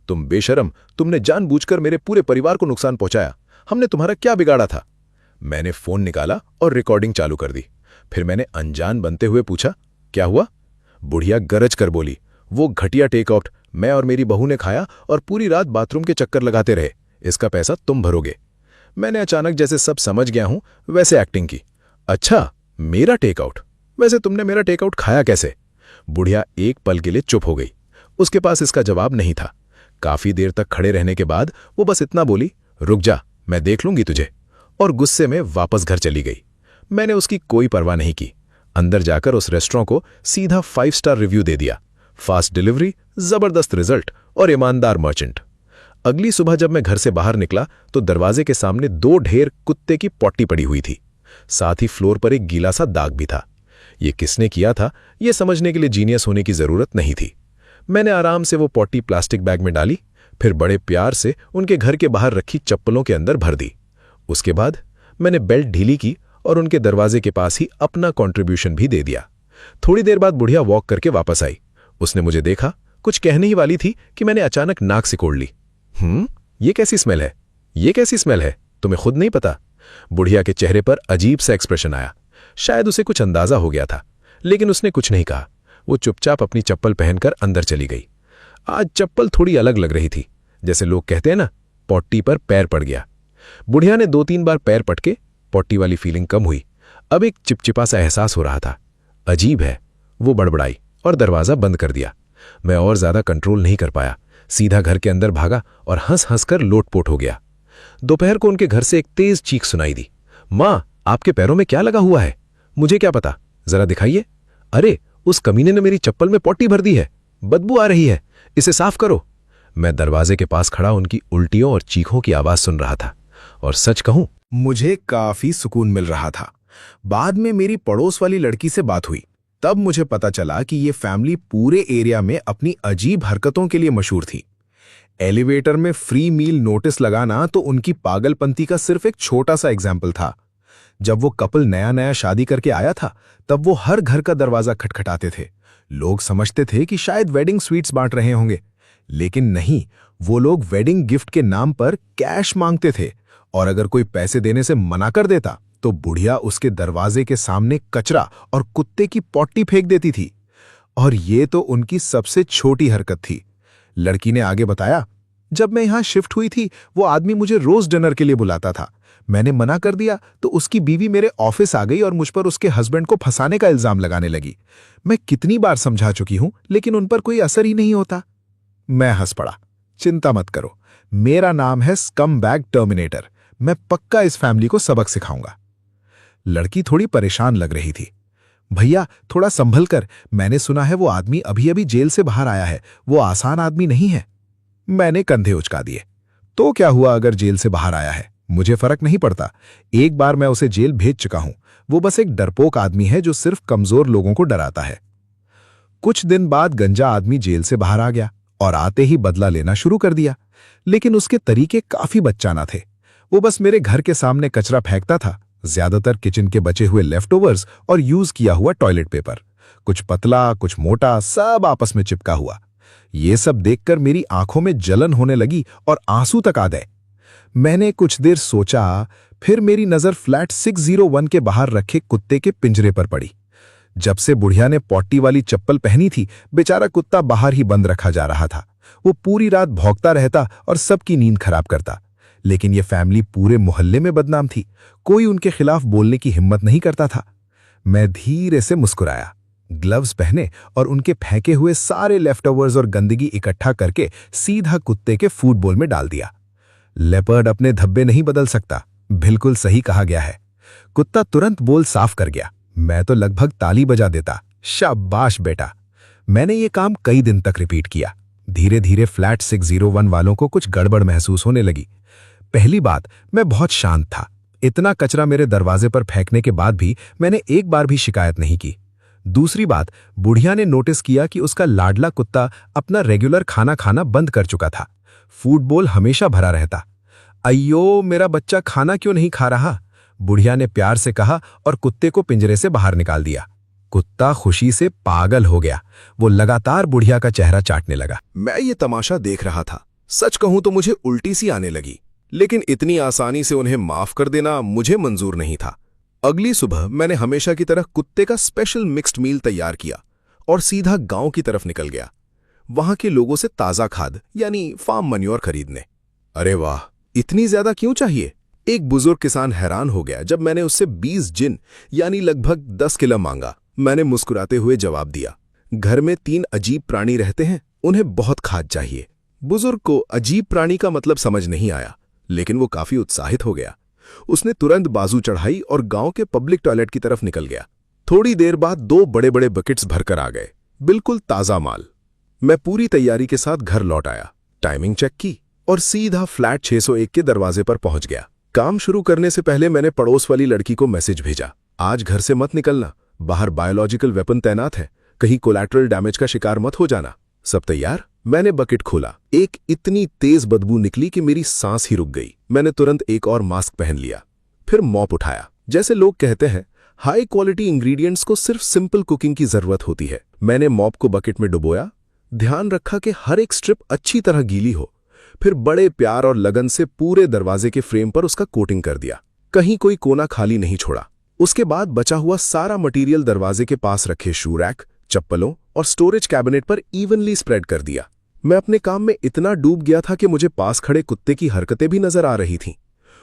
तुम बेशरम, तुमने जानबूझकर मेरे पूरे परिवार को नुकसान पहुंचाया। हमने तुम्हारा क्या बिगाड़ा था? मैंने फोन निकाला और रिकॉर्डिंग चालू कर दी। फिर मैंने अनजान बनते हुए पूछा, क्या हुआ? बुढ़िया गरज कर बोली, वो घटिया टेकआउट मैं और मेरी बहू ने खाया और पूरी रात बाथरूम के चक्कर लगाते रहे। इसका पैसा तुम भरोगे। मैंने अचानक जैसे सब समझ गया हूं वैसे एक्टिंग की। अच्छा, मेरा टेकआउट? वैसे तुमने मेरा टेकआउट खाया कैसे? बुढ़िया एक पल के लिए चुप हो गई। उसके पास इसका जवाब नहीं था। काफी देर तक खड़े रहने के बाद वो बस इतना बोली, रुक जा, मैं देख लूंगी तुझे, और गुस्से में वापस घर चली गई। मैंने उसकी कोई परवाह नहीं की। अंदर जाकर उस रेस्टोरेंट को सीधा 5 स्टार रिव्यू दे दिया। फास्ट डिलीवरी, जबरदस्त रिजल्ट और ईमानदार मर्चेंट। अगली सुबह जब मैं घर से बाहर निकला तो दरवाजे के सामने 2 ढेर कुत्ते की पॉटी पड़ी हुई थी। साथ ही फ्लोर पर एक गीला सा दाग भी था। ये किसने किया था, ये समझने के लिए जीनियस होने की जरूरत नहीं थी। मैंने आराम से वो पॉटी प्लास्टिक बैग में डाली, फिर बड़े प्यार से उनके घर के बाहर रखी चप्पलों के अंदर भर दी। उसके बाद मैंने बेल्ट ढीली की और उनके दरवाजे के पास ही अपना कंट्रीब्यूशन भी दे दिया। थोड़ी देर बाद बुढ़िया वॉक करके वापस आई। उसने मुझे देखा, कुछ कहने ही वाली थी कि मैंने अचानक नाक सिकोड़ ली। ये कैसी स्मेल है? ये कैसी स्मेल है? तुम्हें खुद नहीं पता? बुढ़िया के चेहरे पर अजीब सा एक्सप्रेशन आया। शायद उसे कुछ अंदाजा हो गया था, लेकिन उसने कुछ नहीं कहा। वो चुपचाप अपनी चप्पल पहनकर अंदर चली गई। आज चप्पल थोड़ी अलग लग रही थी, जैसे लोग कहते हैं ना, पॉटी पर पैर पड़ गया। बुढ़िया ने 2-3 बार पैर पटके, पॉटी वाली फीलिंग कम हुई। अब एक चिपचिपा सा एहसास हो रहा था। अजीब है, वो बड़बड़ाई और दरवाजा बंद कर दिया। मैं और ज्यादा कंट्रोल नहीं कर पाया, सीधा घर के अंदर भागा और हंस हंस कर लोटपोट हो गया। दोपहर को उनके घर से एक तेज चीख सुनाई दी। माँ, आपके पैरों में क्या लगा हुआ है? मुझे क्या पता, जरा दिखाइए। अरे, उस कमीने ने मेरी चप्पल में पॉटी भर दी है, बदबू आ रही है, इसे साफ करो। मैं दरवाजे के पास खड़ा उनकी उल्टियों और चीखों की आवाज सुन रहा था, और सच कहूं, मुझे काफी सुकून मिल रहा था। बाद में मेरी पड़ोस वाली लड़की से बात हुई, तब मुझे पता चला कि ये फैमिली पूरे एरिया में अपनी अजीब हरकतों के लिए मशहूर थी। एलिवेटर में फ्री मील नोटिस लगाना तो उनकी पागलपंती का सिर्फ एक छोटा सा एग्जाम्पल था। जब वो कपल नया नया शादी करके आया था, तब वो हर घर का दरवाजा खटखटाते थे। लोग समझते थे कि शायद वेडिंग स्वीट्स बांट रहे होंगे, लेकिन नहीं, वो लोग वेडिंग गिफ्ट के नाम पर कैश मांगते थे, और अगर कोई पैसे देने से मना कर देता तो बुढ़िया उसके दरवाजे के सामने कचरा और कुत्ते की पॉटी फेंक देती थी। और ये तो उनकी सबसे छोटी हरकत थी। लड़की ने आगे बताया, जब मैं यहां शिफ्ट हुई थी, वो आदमी मुझे रोज डिनर के लिए बुलाता था। मैंने मना कर दिया तो उसकी बीवी मेरे ऑफिस आ गई और मुझ पर उसके हस्बैंड को फंसाने का इल्जाम लगाने लगी। मैं कितनी बार समझा चुकी हूं, लेकिन उन पर कोई असर ही नहीं होता। मैं हंस पड़ा। चिंता मत करो, मेरा नाम है स्कमबैग टर्मिनेटर। मैं पक्का इस फैमिली को सबक सिखाऊंगा। लड़की थोड़ी परेशान लग रही थी। भैया, थोड़ा संभल कर, मैंने सुना है वो आदमी अभी अभी जेल से बाहर आया है, वो आसान आदमी नहीं है। मैंने कंधे उचका दिए। तो क्या हुआ अगर जेल से बाहर आया है? मुझे फर्क नहीं पड़ता। एक बार मैं उसे जेल भेज चुका हूं। वो बस एक डरपोक आदमी है जो सिर्फ कमजोर लोगों को डराता है। कुछ दिन बाद गंजा आदमी जेल से बाहर आ गया और आते ही बदला लेना शुरू कर दिया, लेकिन उसके तरीके काफी बच्चाना थे। वो बस मेरे घर के सामने कचरा फेंकता था, ज्यादातर किचन के बचे हुए लेफ्टओवर्स और यूज किया हुआ टॉयलेट पेपर। कुछ पतला, कुछ मोटा, सब आपस में चिपका हुआ। ये सब देखकर मेरी आंखों में जलन होने लगी और आंसू तक आ गए। मैंने कुछ देर सोचा, फिर मेरी नजर फ्लैट 601 के बाहर रखे कुत्ते के पिंजरे पर पड़ी। जब से बुढ़िया ने पॉटी वाली चप्पल पहनी थी, बेचारा कुत्ता बाहर ही बंद रखा जा रहा था। वो पूरी रात भौंकता रहता और सबकी नींद खराब करता। लेकिन ये फैमिली पूरे मोहल्ले में बदनाम थी। कोई उनके खिलाफ बोलने की हिम्मत नहीं करता था। मैं धीरे से मुस्कुराया, ग्लव्स पहने और उनके फेंके हुए सारे लेफ्टओवर्स और गंदगी इकट्ठा करके सीधा कुत्ते के फूड बोल में डाल दिया। लेपर्ड अपने धब्बे नहीं बदल सकता, बिल्कुल सही कहा गया है। कुत्ता तुरंत बोल साफ कर गया। मैं तो लगभग ताली बजा देता, शाबाश बेटा। मैंने ये काम कई दिन तक रिपीट किया। धीरे धीरे फ्लैट 601 वालों को कुछ गड़बड़ महसूस होने लगी। पहली बात, मैं बहुत शांत था। इतना कचरा मेरे दरवाजे पर फेंकने के बाद भी मैंने एक बार भी शिकायत नहीं की। दूसरी बात, बुढ़िया ने नोटिस किया कि उसका लाडला कुत्ता अपना रेगुलर खाना खाना बंद कर चुका था। फूड बोल हमेशा भरा रहता। अయ్यो, मेरा बच्चा खाना क्यों नहीं खा रहा? बुढ़िया ने प्यार से कहा और कुत्ते को पिंजरे से बाहर निकाल दिया। कुत्ता खुशी से पागल हो गया। वो लगातार बुढ़िया का चेहरा चाटने लगा। मैं ये तमाशा देख रहा था। सच कहूं तो मुझे उल्टी सी आने लगी, लेकिन इतनी आसानी से उन्हें माफ कर देना मुझे मंजूर नहीं था। अगली सुबह मैंने हमेशा की तरह कुत्ते का स्पेशल मिक्स्ड मील तैयार किया और सीधा गांव की तरफ निकल गया, वहां के लोगों से ताजा खाद यानी फार्म मन्योर खरीदने। अरे वाह, इतनी ज्यादा क्यों चाहिए? एक बुजुर्ग किसान हैरान हो गया जब मैंने उससे 20 जिन यानी लगभग 10 किलो मांगा। मैंने मुस्कुराते हुए जवाब दिया, घर में 3 अजीब प्राणी रहते हैं, उन्हें बहुत खाद चाहिए। बुजुर्ग को अजीब प्राणी का मतलब समझ नहीं आया, लेकिन वो काफी उत्साहित हो गया। उसने तुरंत बाजू चढ़ाई और गांव के पब्लिक टॉयलेट की तरफ निकल गया। थोड़ी देर बाद 2 बड़े बड़े बकेट्स भरकर आ गए, बिल्कुल ताजा माल। मैं पूरी तैयारी के साथ घर लौट आया, टाइमिंग चेक की और सीधा फ्लैट 601 के दरवाजे पर पहुंच गया। काम शुरू करने से पहले मैंने पड़ोस वाली लड़की को मैसेज भेजा, आज घर से मत निकलना, बाहर बायोलॉजिकल वेपन तैनात है, कहीं कोलैटरल डैमेज का शिकार मत हो जाना। सब तैयार? मैंने बकेट खोला। एक इतनी तेज बदबू निकली कि मेरी सांस ही रुक गई। मैंने तुरंत एक और मास्क पहन लिया, फिर मॉप उठाया। जैसे लोग कहते हैं, हाई क्वालिटी इंग्रेडिएंट्स को सिर्फ सिंपल कुकिंग की जरूरत होती है। मैंने मॉप को बकेट में डुबोया, ध्यान रखा कि हर एक स्ट्रिप अच्छी तरह गीली हो, फिर बड़े प्यार और लगन से पूरे दरवाजे के फ्रेम पर उसका कोटिंग कर दिया। कहीं कोई कोना खाली नहीं छोड़ा। उसके बाद बचा हुआ सारा मटेरियल दरवाजे के पास रखे शू रैक, चप्पलों और स्टोरेज कैबिनेट पर इवनली स्प्रेड कर दिया। मैं अपने काम में इतना डूब गया था कि मुझे पास खड़े कुत्ते की हरकतें भी नजर आ रही थीं।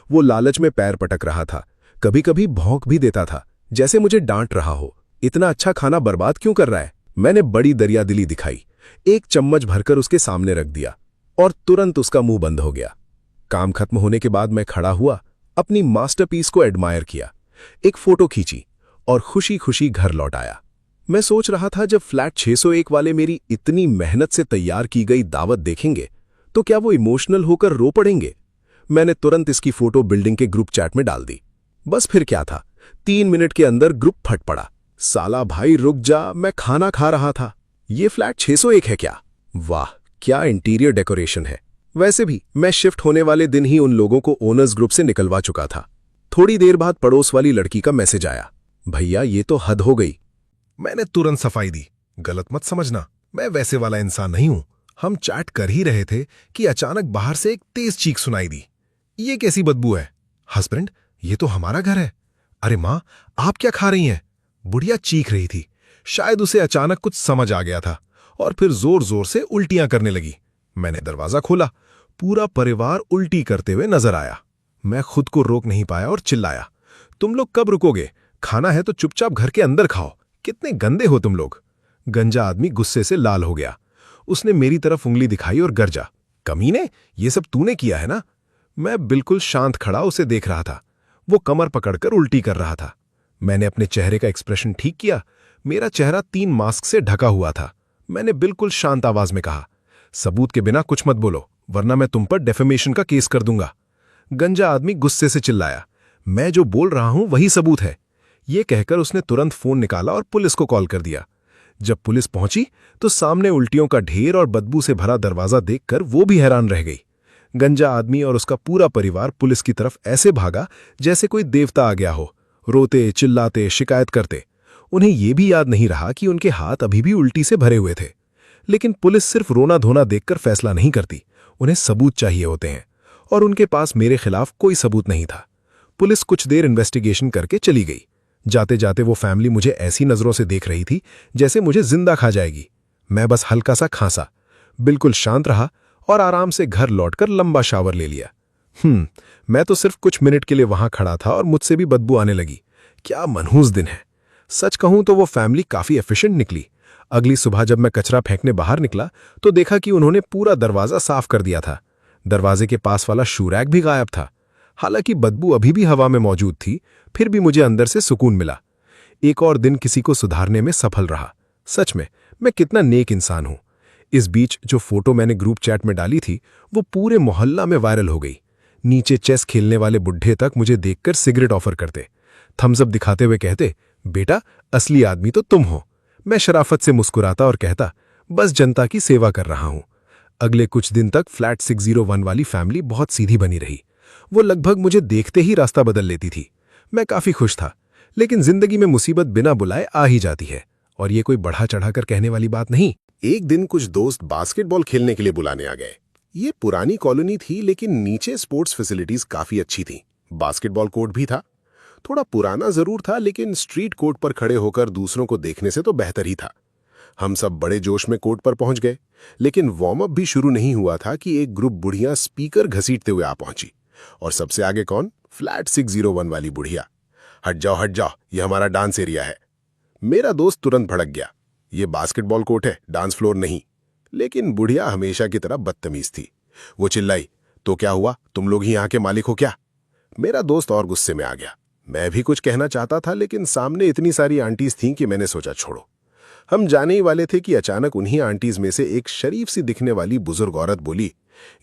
वो लालच में पैर पटक रहा था, कभी कभी भौंक भी देता था, जैसे मुझे डांट रहा हो। इतना अच्छा खाना बर्बाद क्यों कर रहा है? मैंने बड़ी दरियादिली दिखाई, एक चम्मच भरकर उसके सामने रख दिया और तुरंत उसका मुंह बंद हो गया। काम खत्म होने के बाद मैं खड़ा हुआ, अपनी मास्टरपीस को एडमायर किया, एक फोटो खींची और खुशी खुशी घर लौट आया। मैं सोच रहा था, जब फ्लैट 601 वाले मेरी इतनी मेहनत से तैयार की गई दावत देखेंगे तो क्या वो इमोशनल होकर रो पड़ेंगे। मैंने तुरंत इसकी फोटो बिल्डिंग के ग्रुप चैट में डाल दी। बस फिर क्या था, 3 मिनट के अंदर ग्रुप फट पड़ा। साला भाई रुक जा, मैं खाना खा रहा था। ये फ्लैट 601 है क्या? वाह, क्या इंटीरियर डेकोरेशन है। वैसे भी मैं शिफ्ट होने वाले दिन ही उन लोगों को ओनर्स ग्रुप से निकलवा चुका था। थोड़ी देर बाद पड़ोस वाली लड़की का मैसेज आया, भैया ये तो हद हो गई। मैंने तुरंत सफाई दी, गलत मत समझना, मैं वैसे वाला इंसान नहीं हूं। हम चैट कर ही रहे थे कि अचानक बाहर से एक तेज चीख सुनाई दी। ये कैसी बदबू है? हस्बैंड, ये तो हमारा घर है। अरे माँ, आप क्या खा रही हैं? बुढ़िया चीख रही थी। शायद उसे अचानक कुछ समझ आ गया था और फिर जोर जोर से उल्टियां करने लगी। मैंने दरवाजा खोला, पूरा परिवार उल्टी करते हुए नजर आया। मैं खुद को रोक नहीं पाया और चिल्लाया, तुम लोग कब रुकोगे? खाना है तो चुपचाप घर के अंदर खाओ। कितने गंदे हो तुम लोग। गंजा आदमी गुस्से से लाल हो गया। उसने मेरी तरफ उंगली दिखाई और गरजा, कमीने, ये सब तूने किया है ना? मैं बिल्कुल शांत खड़ा उसे देख रहा था। वो कमर पकड़कर उल्टी कर रहा था। मैंने अपने चेहरे का एक्सप्रेशन ठीक किया। मेरा चेहरा 3 मास्क से ढका हुआ था। मैंने बिल्कुल शांत आवाज में कहा, सबूत के बिना कुछ मत बोलो, वरना मैं तुम पर डेफेमेशन का केस कर दूंगा। गंजा आदमी गुस्से से चिल्लाया, मैं जो बोल रहा हूं वही सबूत है। ये कहकर उसने तुरंत फोन निकाला और पुलिस को कॉल कर दिया। जब पुलिस पहुंची तो सामने उल्टियों का ढेर और बदबू से भरा दरवाजा देखकर वो भी हैरान रह गई। गंजा आदमी और उसका पूरा परिवार पुलिस की तरफ ऐसे भागा जैसे कोई देवता आ गया हो, रोते चिल्लाते शिकायत करते। उन्हें यह भी याद नहीं रहा कि उनके हाथ अभी भी उल्टी से भरे हुए थे। लेकिन पुलिस सिर्फ रोना धोना देखकर फैसला नहीं करती, उन्हें सबूत चाहिए होते हैं, और उनके पास मेरे खिलाफ कोई सबूत नहीं था। पुलिस कुछ देर इन्वेस्टिगेशन करके चली गई। जाते जाते वो फैमिली मुझे ऐसी नजरों से देख रही थी जैसे मुझे जिंदा खा जाएगी। मैं बस हल्का सा खांसा, बिल्कुल शांत रहा और आराम से घर लौटकर लंबा शावर ले लिया। मैं तो सिर्फ कुछ मिनट के लिए वहां खड़ा था और मुझसे भी बदबू आने लगी। क्या मनहूस दिन है। सच कहूं तो वो फैमिली काफी एफिशिएंट निकली। अगली सुबह जब मैं कचरा फेंकने बाहर निकला तो देखा कि उन्होंने पूरा दरवाजा साफ कर दिया था। दरवाजे के पास वाला शू रैक भी गायब था। हालांकि बदबू अभी भी हवा में मौजूद थी, फिर भी मुझे अंदर से सुकून मिला। एक और दिन किसी को सुधारने में सफल रहा। सच में मैं कितना नेक इंसान हूं। इस बीच जो फोटो मैंने ग्रुप चैट में डाली थी वो पूरे मोहल्ला में वायरल हो गई। नीचे चेस खेलने वाले बुढ़े तक मुझे देखकर सिगरेट ऑफर करते, थम्स अप दिखाते हुए कहते, बेटा असली आदमी तो तुम हो। मैं शराफत से मुस्कुराता और कहता, बस जनता की सेवा कर रहा हूं। अगले कुछ दिन तक फ्लैट 601 वाली फैमिली बहुत सीधी बनी रही। वो लगभग मुझे देखते ही रास्ता बदल लेती थी। मैं काफी खुश था, लेकिन जिंदगी में मुसीबत बिना बुलाए आ ही जाती है, और ये कोई बढ़ा चढ़ाकर कहने वाली बात नहीं। एक दिन कुछ दोस्त बास्केटबॉल खेलने के लिए बुलाने आ गए। ये पुरानी कॉलोनी थी, लेकिन नीचे स्पोर्ट्स फैसिलिटीज काफी अच्छी थी। बास्केटबॉल कोर्ट भी था। थोड़ा पुराना जरूर था, लेकिन स्ट्रीट कोर्ट पर खड़े होकर दूसरों को देखने से तो बेहतर ही था। हम सब बड़े जोश में कोर्ट पर पहुंच गए, लेकिन वार्म अप भी शुरू नहीं हुआ था कि एक ग्रुप बुढ़ियां स्पीकर घसीटते हुए आ पहुंची। और सबसे आगे कौन? फ्लैट 601 वाली बुढ़िया। हट जाओ, ये हमारा डांस एरिया है। मेरा दोस्त तुरंत भड़क गया, ये बास्केटबॉल कोर्ट है, डांस फ्लोर नहीं। लेकिन बुढ़िया हमेशा की तरह बदतमीज थी। वो चिल्लाई, तो क्या हुआ, तुम लोग ही यहाँ के मालिक हो क्या? मेरा दोस्त और गुस्से में आ गया। मैं भी कुछ कहना चाहता था, लेकिन सामने इतनी सारी आंटीज थीं कि मैंने सोचा छोड़ो। हम जाने ही वाले थे कि अचानक उन्हीं आंटीज में से एक शरीफ सी दिखने वाली बुजुर्ग औरत बोली,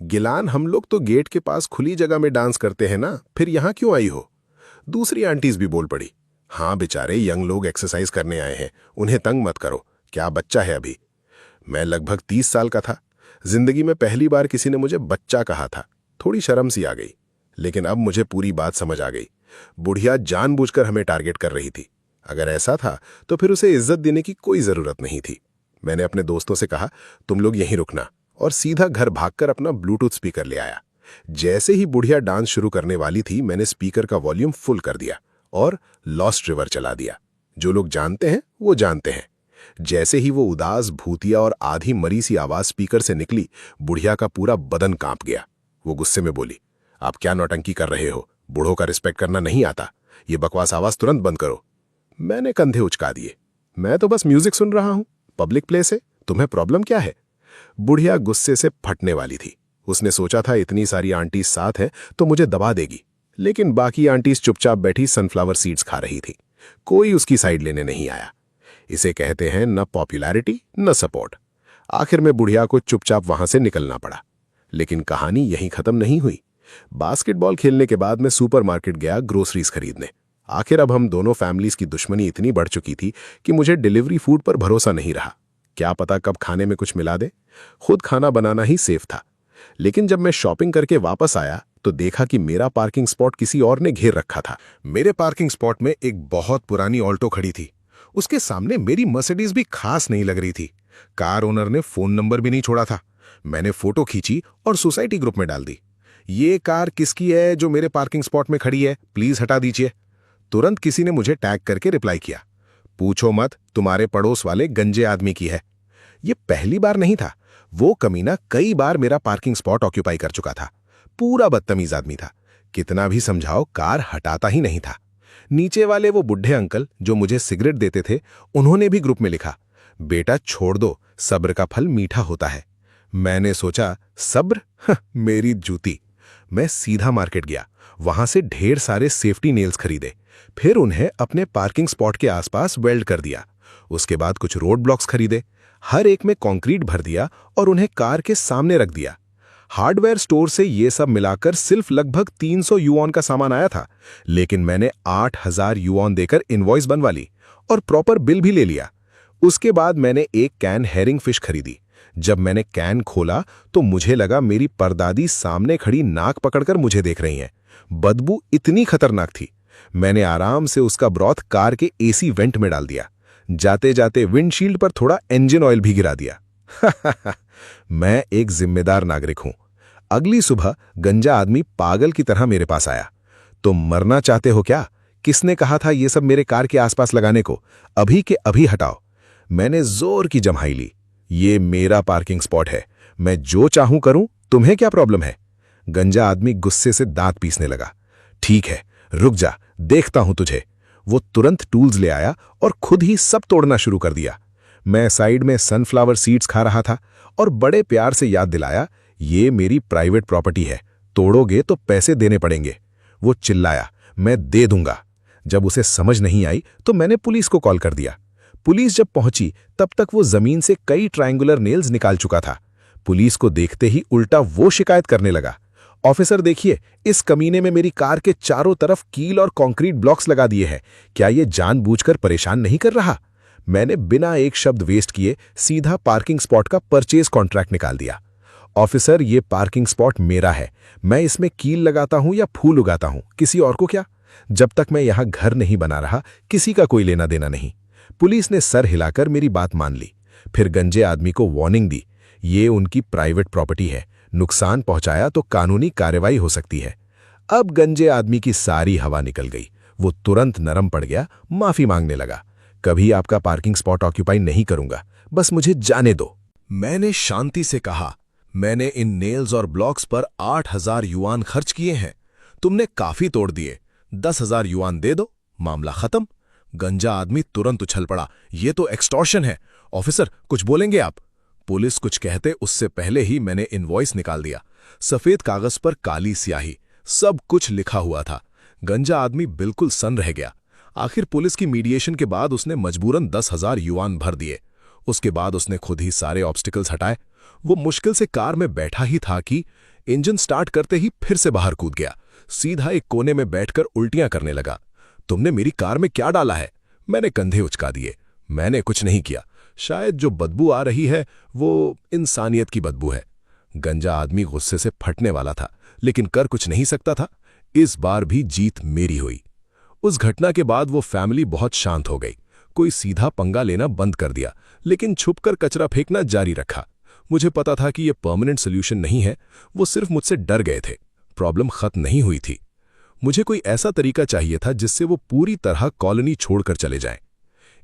गिलान, हम लोग तो गेट के पास खुली जगह में डांस करते हैं ना, फिर यहाँ क्यों आई हो? दूसरी आंटीज भी बोल पड़ी, हाँ बेचारे यंग लोग एक्सरसाइज करने आए हैं, उन्हें तंग मत करो, क्या बच्चा है अभी। मैं लगभग 30 साल का था। जिंदगी में पहली बार किसी ने मुझे बच्चा कहा था। थोड़ी शर्म सी आ गई, लेकिन अब मुझे पूरी बात समझ आ गई। बुढ़िया जानबूझकर हमें टारगेट कर रही थी। अगर ऐसा था तो फिर उसे इज्जत देने की कोई जरूरत नहीं थी। मैंने अपने दोस्तों से कहा, तुम लोग यहीं रुकना, और सीधा घर भागकर अपना ब्लूटूथ स्पीकर ले आया। जैसे ही बुढ़िया डांस शुरू करने वाली थी, मैंने स्पीकर का वॉल्यूम फुल कर दिया और लॉस्ट रिवर चला दिया। जो लोग जानते हैं वो जानते हैं। जैसे ही वो उदास, भूतिया और आधी मरी सी आवाज स्पीकर से निकली, बुढ़िया का पूरा बदन कांप गया। वो गुस्से में बोली, आप क्या नौटंकी कर रहे हो? बूढ़ों का रिस्पेक्ट करना नहीं आता। ये बकवास आवाज तुरंत बंद करो। मैंने कंधे उचका दिए। मैं तो बस म्यूजिक सुन रहा हूं, पब्लिक प्लेस है, तुम्हें प्रॉब्लम क्या है? बुढ़िया गुस्से से फटने वाली थी। उसने सोचा था इतनी सारी आंटीज साथ हैं तो मुझे दबा देगी, लेकिन बाकी आंटीज चुपचाप बैठी सनफ्लावर सीड्स खा रही थी। कोई उसकी साइड लेने नहीं आया। इसे कहते हैं न पॉपुलैरिटी न सपोर्ट। आखिर में बुढ़िया को चुपचाप वहां से निकलना पड़ा। लेकिन कहानी यहीं खत्म नहीं हुई। बास्केटबॉल खेलने के बाद मैं सुपरमार्केट गया ग्रोसरीज खरीदने। आखिर अब हम दोनों फैमिलीज की दुश्मनी इतनी बढ़ चुकी थी कि मुझे डिलीवरी फूड पर भरोसा नहीं रहा। क्या पता कब खाने में कुछ मिला दे। खुद खाना बनाना ही सेफ था। लेकिन जब मैं शॉपिंग करके वापस आया तो देखा कि मेरा पार्किंग स्पॉट किसी और ने घेर रखा था। मेरे पार्किंग स्पॉट में एक बहुत पुरानी ऑल्टो खड़ी थी। उसके सामने मेरी मर्सिडीज भी खास नहीं लग रही थी। कार ओनर ने फोन नंबर भी नहीं छोड़ा था। मैंने फोटो खींची और सोसाइटी ग्रुप में डाल दी। ये कार किसकी है जो मेरे पार्किंग स्पॉट में खड़ी है, प्लीज हटा दीजिए। तुरंत किसी ने मुझे टैग करके रिप्लाई किया, पूछो मत, तुम्हारे पड़ोस वाले गंजे आदमी की है। ये पहली बार नहीं था। वो कमीना कई बार मेरा पार्किंग स्पॉट ऑक्यूपाई कर चुका था। पूरा बदतमीज आदमी था। कितना भी समझाओ, कार हटाता ही नहीं था। नीचे वाले वो बुढ़े अंकल जो मुझे सिगरेट देते थे, उन्होंने भी ग्रुप में लिखा, बेटा छोड़ दो, सब्र का फल मीठा होता है। मैंने सोचा, सब्र? मेरी जूती। मैं सीधा मार्केट गया। वहां से ढेर सारे सेफ्टी नेल्स खरीदे। फिर उन्हें अपने पार्किंग स्पॉट के आसपास वेल्ड कर दिया। उसके बाद कुछ रोड ब्लॉक्स खरीदे। हर एक में कंक्रीट भर दिया और उन्हें कार के सामने रख दिया। हार्डवेयर स्टोर से ये सब मिलाकर सिर्फ लगभग 300 युआन का सामान आया था, लेकिन मैंने 8000 युआन देकर इनवॉइस बनवा ली और प्रॉपर बिल भी ले लिया। उसके बाद मैंने एक कैन हेरिंग फिश खरीदी। जब मैंने कैन खोला तो मुझे लगा मेरी परदादी सामने खड़ी नाक पकड़कर मुझे देख रही हैं। बदबू इतनी खतरनाक थी। मैंने आराम से उसका ब्रॉथ कार के एसी वेंट में डाल दिया। जाते जाते विंडशील्ड पर थोड़ा इंजन ऑयल भी गिरा दिया। मैं एक जिम्मेदार नागरिक हूं। अगली सुबह गंजा आदमी पागल की तरह मेरे पास आया। तुम मरना चाहते हो क्या? किसने कहा था ये सब मेरे कार के आसपास लगाने को? अभी के अभी हटाओ। मैंने जोर की जम्हाई ली। ये मेरा पार्किंग स्पॉट है, मैं जो चाहूं करूं, तुम्हें क्या प्रॉब्लम है? गंजा आदमी गुस्से से दांत पीसने लगा। ठीक है, रुक जा, देखता हूं तुझे। वो तुरंत टूल्स ले आया और खुद ही सब तोड़ना शुरू कर दिया। मैं साइड में सनफ्लावर सीड्स खा रहा था और बड़े प्यार से याद दिलाया, ये मेरी प्राइवेट प्रॉपर्टी है, तोड़ोगे तो पैसे देने पड़ेंगे। वो चिल्लाया, मैं दे दूंगा। जब उसे समझ नहीं आई तो मैंने पुलिस को कॉल कर दिया। पुलिस जब पहुंची तब तक वो जमीन से कई ट्रायंगुलर नेल्स निकाल चुका था। पुलिस को देखते ही उल्टा वो शिकायत करने लगा, ऑफिसर देखिए, इस कमीने में मेरी कार के चारों तरफ कील और कंक्रीट ब्लॉक्स लगा दिए हैं। क्या ये जानबूझकर परेशान नहीं कर रहा? मैंने बिना एक शब्द वेस्ट किए सीधा पार्किंग स्पॉट का परचेज कॉन्ट्रैक्ट निकाल दिया। ऑफिसर, ये पार्किंग स्पॉट मेरा है। मैं इसमें कील लगाता हूं या फूल उगाता हूं, किसी और को क्या? जब तक मैं यहां घर नहीं बना रहा, किसी का कोई लेना देना नहीं। पुलिस ने सर हिलाकर मेरी बात मान ली। फिर गंजे आदमी को वार्निंग दी, ये उनकी प्राइवेट प्रॉपर्टी है, नुकसान पहुंचाया तो कानूनी कार्रवाई हो सकती है। अब गंजे आदमी की सारी हवा निकल गई। वो तुरंत नरम पड़ गया, माफी मांगने लगा। कभी आपका पार्किंग स्पॉट ऑक्यूपाई नहीं करूंगा, बस मुझे जाने दो। मैंने शांति से कहा, मैंने इन नेल्स और ब्लॉक्स पर 8000 युआन खर्च किए हैं। तुमने काफी तोड़ दिए, 10,000 युआन दे दो, मामला खत्म। गंजा आदमी तुरंत उछल पड़ा, ये तो एक्सटॉर्शन है। ऑफिसर, कुछ बोलेंगे आप? पुलिस कुछ कहते उससे पहले ही मैंने इनवॉइस निकाल दिया। सफेद कागज पर काली स्याही, सब कुछ लिखा हुआ था। गंजा आदमी बिल्कुल सन्न रह गया। आखिर पुलिस की मीडिएशन के बाद उसने मजबूरन 10,000 युआन भर दिए। उसके बाद उसने खुद ही सारे ऑब्स्टिकल्स हटाए। वो मुश्किल से कार में बैठा ही था कि इंजन स्टार्ट करते ही फिर से बाहर कूद गया। सीधा एक कोने में बैठकर उल्टियां करने लगा। तुमने मेरी कार में क्या डाला है? मैंने कंधे उचका दिए। मैंने कुछ नहीं किया। शायद जो बदबू आ रही है वो इंसानियत की बदबू है। गंजा आदमी गुस्से से फटने वाला था, लेकिन कर कुछ नहीं सकता था। इस बार भी जीत मेरी हुई। उस घटना के बाद वो फैमिली बहुत शांत हो गई। कोई सीधा पंगा लेना बंद कर दिया, लेकिन छुपकर कचरा फेंकना जारी रखा। मुझे पता था कि यह परमानेंट सोल्यूशन नहीं है। वो सिर्फ मुझसे डर गए थे। प्रॉब्लम खत्म नहीं हुई थी। मुझे कोई ऐसा तरीका चाहिए था जिससे वो पूरी तरह कॉलोनी छोड़कर चले जाएं।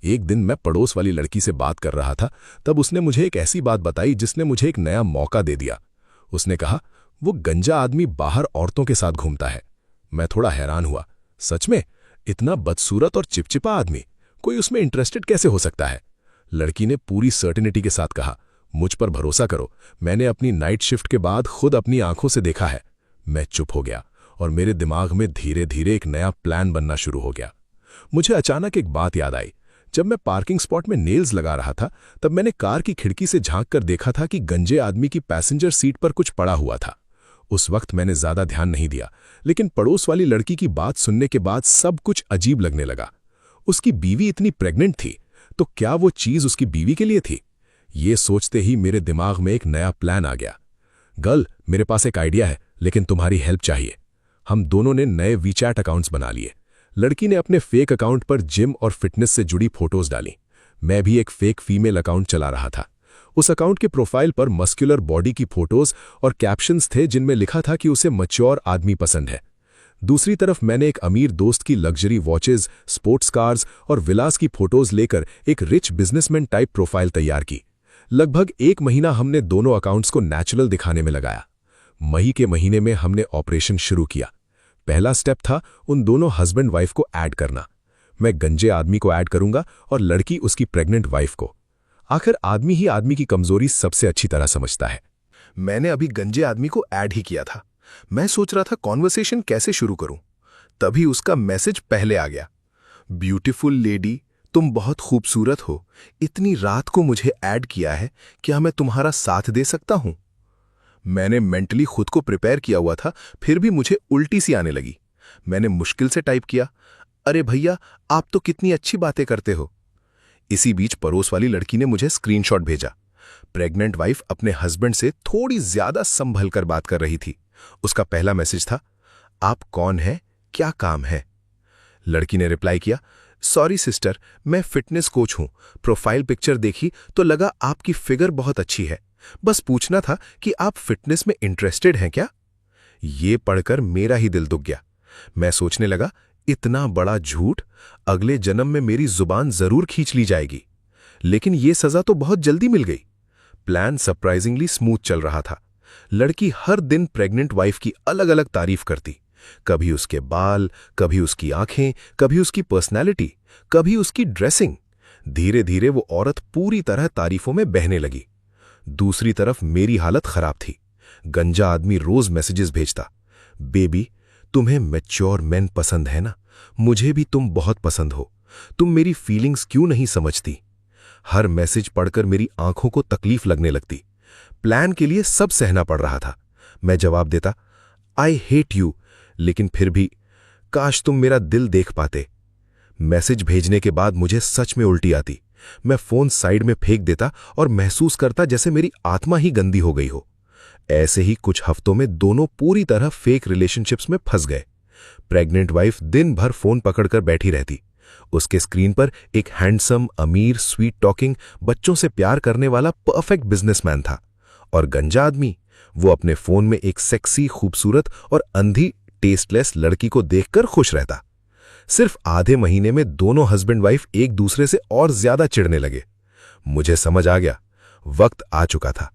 एक दिन मैं पड़ोस वाली लड़की से बात कर रहा था, तब उसने मुझे एक ऐसी बात बताई जिसने मुझे एक नया मौका दे दिया। उसने कहा, वो गंजा आदमी बाहर औरतों के साथ घूमता है। मैं थोड़ा हैरान हुआ। सच में? इतना बदसूरत और चिपचिपा आदमी, कोई उसमें इंटरेस्टेड कैसे हो सकता है? लड़की ने पूरी सर्टेनिटी के साथ कहा, मुझ पर भरोसा करो, मैंने अपनी नाइट शिफ्ट के बाद खुद अपनी आंखों से देखा है। मैं चुप हो गया और मेरे दिमाग में धीरे धीरे एक नया प्लान बनना शुरू हो गया। मुझे अचानक एक बात याद आई। जब मैं पार्किंग स्पॉट में नेल्स लगा रहा था, तब मैंने कार की खिड़की से झांक कर देखा था कि गंजे आदमी की पैसेंजर सीट पर कुछ पड़ा हुआ था। उस वक्त मैंने ज्यादा ध्यान नहीं दिया, लेकिन पड़ोस वाली लड़की की बात सुनने के बाद सब कुछ अजीब लगने लगा। उसकी बीवी इतनी प्रेग्नेंट थी, तो क्या वो चीज उसकी बीवी के लिए थी? ये सोचते ही मेरे दिमाग में एक नया प्लान आ गया। गर्ल, मेरे पास एक आइडिया है, लेकिन तुम्हारी हेल्प चाहिए। हम दोनों ने नए वीचैट अकाउंट्स बना लिए। लड़की ने अपने फेक अकाउंट पर जिम और फिटनेस से जुड़ी फोटोज डाली। मैं भी एक फेक फीमेल अकाउंट चला रहा था। उस अकाउंट के प्रोफाइल पर मस्कुलर बॉडी की फोटोज और कैप्शंस थे जिनमें लिखा था कि उसे मैच्योर आदमी पसंद है। दूसरी तरफ मैंने एक अमीर दोस्त की लग्जरी वॉचेज, स्पोर्ट्स कार्स और विलास की फोटोज लेकर एक रिच बिजनेसमैन टाइप प्रोफाइल तैयार की। लगभग 1 महीना हमने दोनों अकाउंट्स को नेचुरल दिखाने में लगाया। मई के महीने में हमने ऑपरेशन शुरू किया। पहला स्टेप था उन दोनों हस्बैंड वाइफ को ऐड करना। मैं गंजे आदमी को ऐड करूंगा और लड़की उसकी प्रेग्नेंट वाइफ को। आखिर आदमी ही आदमी की कमजोरी सबसे अच्छी तरह समझता है। मैंने अभी गंजे आदमी को ऐड ही किया था। मैं सोच रहा था कॉन्वर्सेशन कैसे शुरू करूं। तभी उसका मैसेज पहले आ गया। ब्यूटीफुल लेडी, तुम बहुत खूबसूरत हो। इतनी रात को मुझे ऐड किया है, क्या मैं तुम्हारा साथ दे सकता हूं? मैंने मेंटली खुद को प्रिपेयर किया हुआ था, फिर भी मुझे उल्टी सी आने लगी। मैंने मुश्किल से टाइप किया, अरे भैया, आप तो कितनी अच्छी बातें करते हो। इसी बीच पड़ोस वाली लड़की ने मुझे स्क्रीनशॉट भेजा। प्रेग्नेंट वाइफ अपने हस्बैंड से थोड़ी ज्यादा संभल कर बात कर रही थी। उसका पहला मैसेज था, आप कौन हैं, क्या काम है? लड़की ने रिप्लाई किया, सॉरी सिस्टर, मैं फिटनेस कोच हूं। प्रोफाइल पिक्चर देखी तो लगा आपकी फिगर बहुत अच्छी है। बस पूछना था कि आप फिटनेस में इंटरेस्टेड हैं क्या? ये पढ़कर मेरा ही दिल दुख गया। मैं सोचने लगा, इतना बड़ा झूठ, अगले जन्म में मेरी जुबान जरूर खींच ली जाएगी। लेकिन ये सजा तो बहुत जल्दी मिल गई। प्लान सरप्राइजिंगली स्मूथ चल रहा था। लड़की हर दिन प्रेग्नेंट वाइफ की अलग अलग तारीफ करती। कभी उसके बाल, कभी उसकी आंखें, कभी उसकी पर्सनैलिटी, कभी उसकी ड्रेसिंग। धीरे धीरे वो औरत पूरी तरह तारीफों में बहने लगी। दूसरी तरफ मेरी हालत खराब थी। गंजा आदमी रोज मैसेजेस भेजता, बेबी, तुम्हें मैच्योर मेन पसंद है ना? मुझे भी तुम बहुत पसंद हो। तुम मेरी फीलिंग्स क्यों नहीं समझती? हर मैसेज पढ़कर मेरी आंखों को तकलीफ लगने लगती। प्लान के लिए सब सहना पड़ रहा था। मैं जवाब देता, आई हेट यू, लेकिन फिर भी काश तुम मेरा दिल देख पाते। मैसेज भेजने के बाद मुझे सच में उल्टी आती। मैं फोन साइड में फेंक देता और महसूस करता जैसे मेरी आत्मा ही गंदी हो गई हो। ऐसे ही कुछ हफ्तों में दोनों पूरी तरह फेक रिलेशनशिप्स में फंस गए। प्रेग्नेंट वाइफ दिन भर फोन पकड़कर बैठी रहती। उसके स्क्रीन पर एक हैंडसम, अमीर, स्वीट टॉकिंग, बच्चों से प्यार करने वाला परफेक्ट बिजनेसमैन था। और गंजा आदमी, वो अपने फोन में एक सेक्सी, खूबसूरत और अंधी, टेस्टलेस लड़की को देखकर खुश रहता। सिर्फ आधे महीने में दोनों हस्बैंड वाइफ एक दूसरे से और ज्यादा चिढ़ने लगे। मुझे समझ आ गया, वक्त आ चुका था।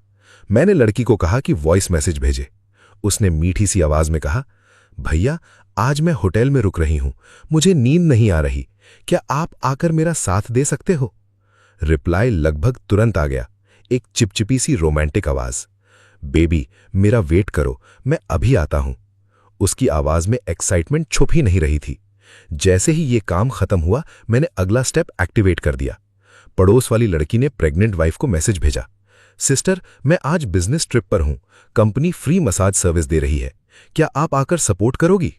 मैंने लड़की को कहा कि वॉइस मैसेज भेजे। उसने मीठी सी आवाज में कहा, भैया, आज मैं होटल में रुक रही हूं, मुझे नींद नहीं आ रही, क्या आप आकर मेरा साथ दे सकते हो? रिप्लाई लगभग तुरंत आ गया, एक चिपचिपी सी रोमांटिक आवाज, बेबी, मेरा वेट करो, मैं अभी आता हूं। उसकी आवाज में एक्साइटमेंट छुप ही नहीं रही थी। जैसे ही ये काम खत्म हुआ, मैंने अगला स्टेप एक्टिवेट कर दिया। पड़ोस वाली लड़की ने प्रेग्नेंट वाइफ को मैसेज भेजा, सिस्टर, मैं आज बिजनेस ट्रिप पर हूं, कंपनी फ्री मसाज सर्विस दे रही है, क्या आप आकर सपोर्ट करोगी?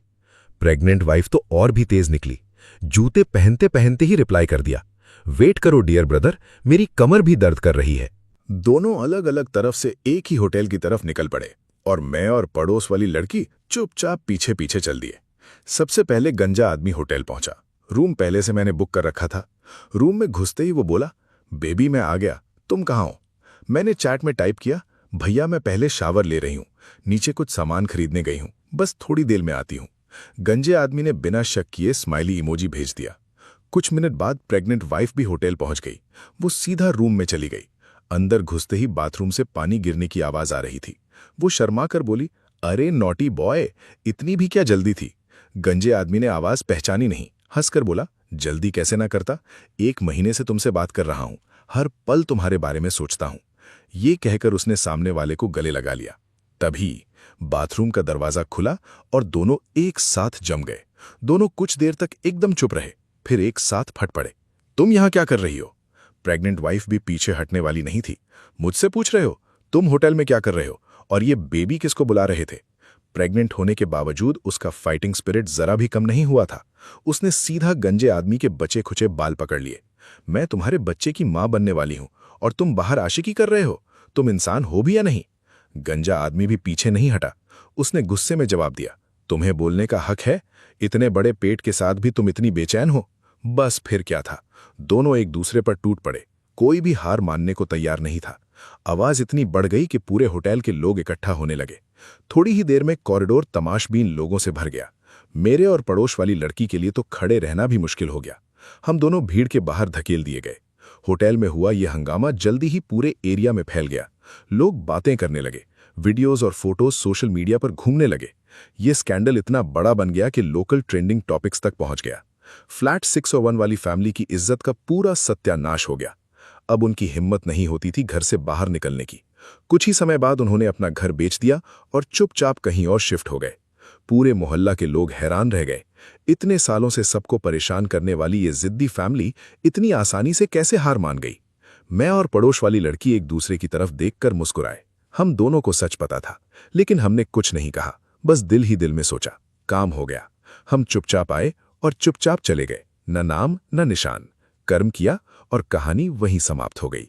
प्रेग्नेंट वाइफ तो और भी तेज निकली। जूते पहनते पहनते ही रिप्लाई कर दिया, वेट करो डियर ब्रदर, मेरी कमर भी दर्द कर रही है। दोनों अलग अलग तरफ से एक ही होटल की तरफ निकल पड़े और मैं और पड़ोस वाली लड़की चुपचाप पीछे पीछे चल दिए। सबसे पहले गंजा आदमी होटल पहुंचा। रूम पहले से मैंने बुक कर रखा था। रूम में घुसते ही वो बोला, बेबी मैं आ गया, तुम कहाँ हो? मैंने चैट में टाइप किया, भैया मैं पहले शावर ले रही हूँ, नीचे कुछ सामान खरीदने गई हूँ, बस थोड़ी देर में आती हूँ। गंजे आदमी ने बिना शक किए स्माइली इमोजी भेज दिया। कुछ मिनट बाद प्रेग्नेंट वाइफ भी होटल पहुंच गई। वो सीधा रूम में चली गई। अंदर घुसते ही बाथरूम से पानी गिरने की आवाज आ रही थी। वो शर्मा कर बोली, अरे नॉटी बॉय, इतनी भी क्या जल्दी थी? गंजे आदमी ने आवाज पहचानी नहीं, हंसकर बोला, जल्दी कैसे ना करता, 1 महीने से तुमसे बात कर रहा हूं, हर पल तुम्हारे बारे में सोचता हूं। ये कहकर उसने सामने वाले को गले लगा लिया। तभी बाथरूम का दरवाजा खुला और दोनों एक साथ जम गए। दोनों कुछ देर तक एकदम चुप रहे, फिर एक साथ फट पड़े। तुम यहां क्या कर रही हो? प्रेग्नेंट वाइफ भी पीछे हटने वाली नहीं थी। मुझसे पूछ रहे हो तुम होटल में क्या कर रहे हो, और ये बेबी किसको बुला रहे थे? प्रेग्नेंट होने के बावजूद उसका फाइटिंग स्पिरिट जरा भी कम नहीं हुआ था। उसने सीधा गंजे आदमी के बचे खुचे बाल पकड़ लिए। मैं तुम्हारे बच्चे की मां बनने वाली हूं और तुम बाहर आशिकी कर रहे हो? तुम इंसान हो भी या नहीं? गंजा आदमी भी पीछे नहीं हटा। उसने गुस्से में जवाब दिया, तुम्हें बोलने का हक है? इतने बड़े पेट के साथ भी तुम इतनी बेचैन हो? बस फिर क्या था, दोनों एक दूसरे पर टूट पड़े। कोई भी हार मानने को तैयार नहीं था। आवाज इतनी बढ़ गई कि पूरे होटल के लोग इकट्ठा होने लगे। थोड़ी ही देर में कॉरिडोर तमाशबीन लोगों से भर गया। मेरे और पड़ोस वाली लड़की के लिए तो खड़े रहना भी मुश्किल हो गया। हम दोनों भीड़ के बाहर धकेल दिए गए। होटल में हुआ यह हंगामा जल्दी ही पूरे एरिया में फैल गया। लोग बातें करने लगे, वीडियोज और फोटोज सोशल मीडिया पर घूमने लगे। ये स्कैंडल इतना बड़ा बन गया कि लोकल ट्रेंडिंग टॉपिक्स तक पहुंच गया। फ्लैट 601 वाली फैमिली की इज्जत का पूरा सत्यानाश हो गया। अब उनकी हिम्मत नहीं होती थी घर से बाहर निकलने की। कुछ ही समय बाद उन्होंने अपना घर बेच दिया और चुपचाप कहीं और शिफ्ट हो गए। पूरे मोहल्ला के लोग हैरान रह गए। इतने सालों से सबको परेशान करने वाली ये जिद्दी फैमिली इतनी आसानी से कैसे हार मान गई? मैं और पड़ोस वाली लड़की एक दूसरे की तरफ देखकर मुस्कुराए। हम दोनों को सच पता था, लेकिन हमने कुछ नहीं कहा, बस दिल ही दिल में सोचा। काम हो गया। हम चुपचाप आए और चुपचाप चले गए। न नाम न निशान। कर्म किया और कहानी वहीं समाप्त हो गई।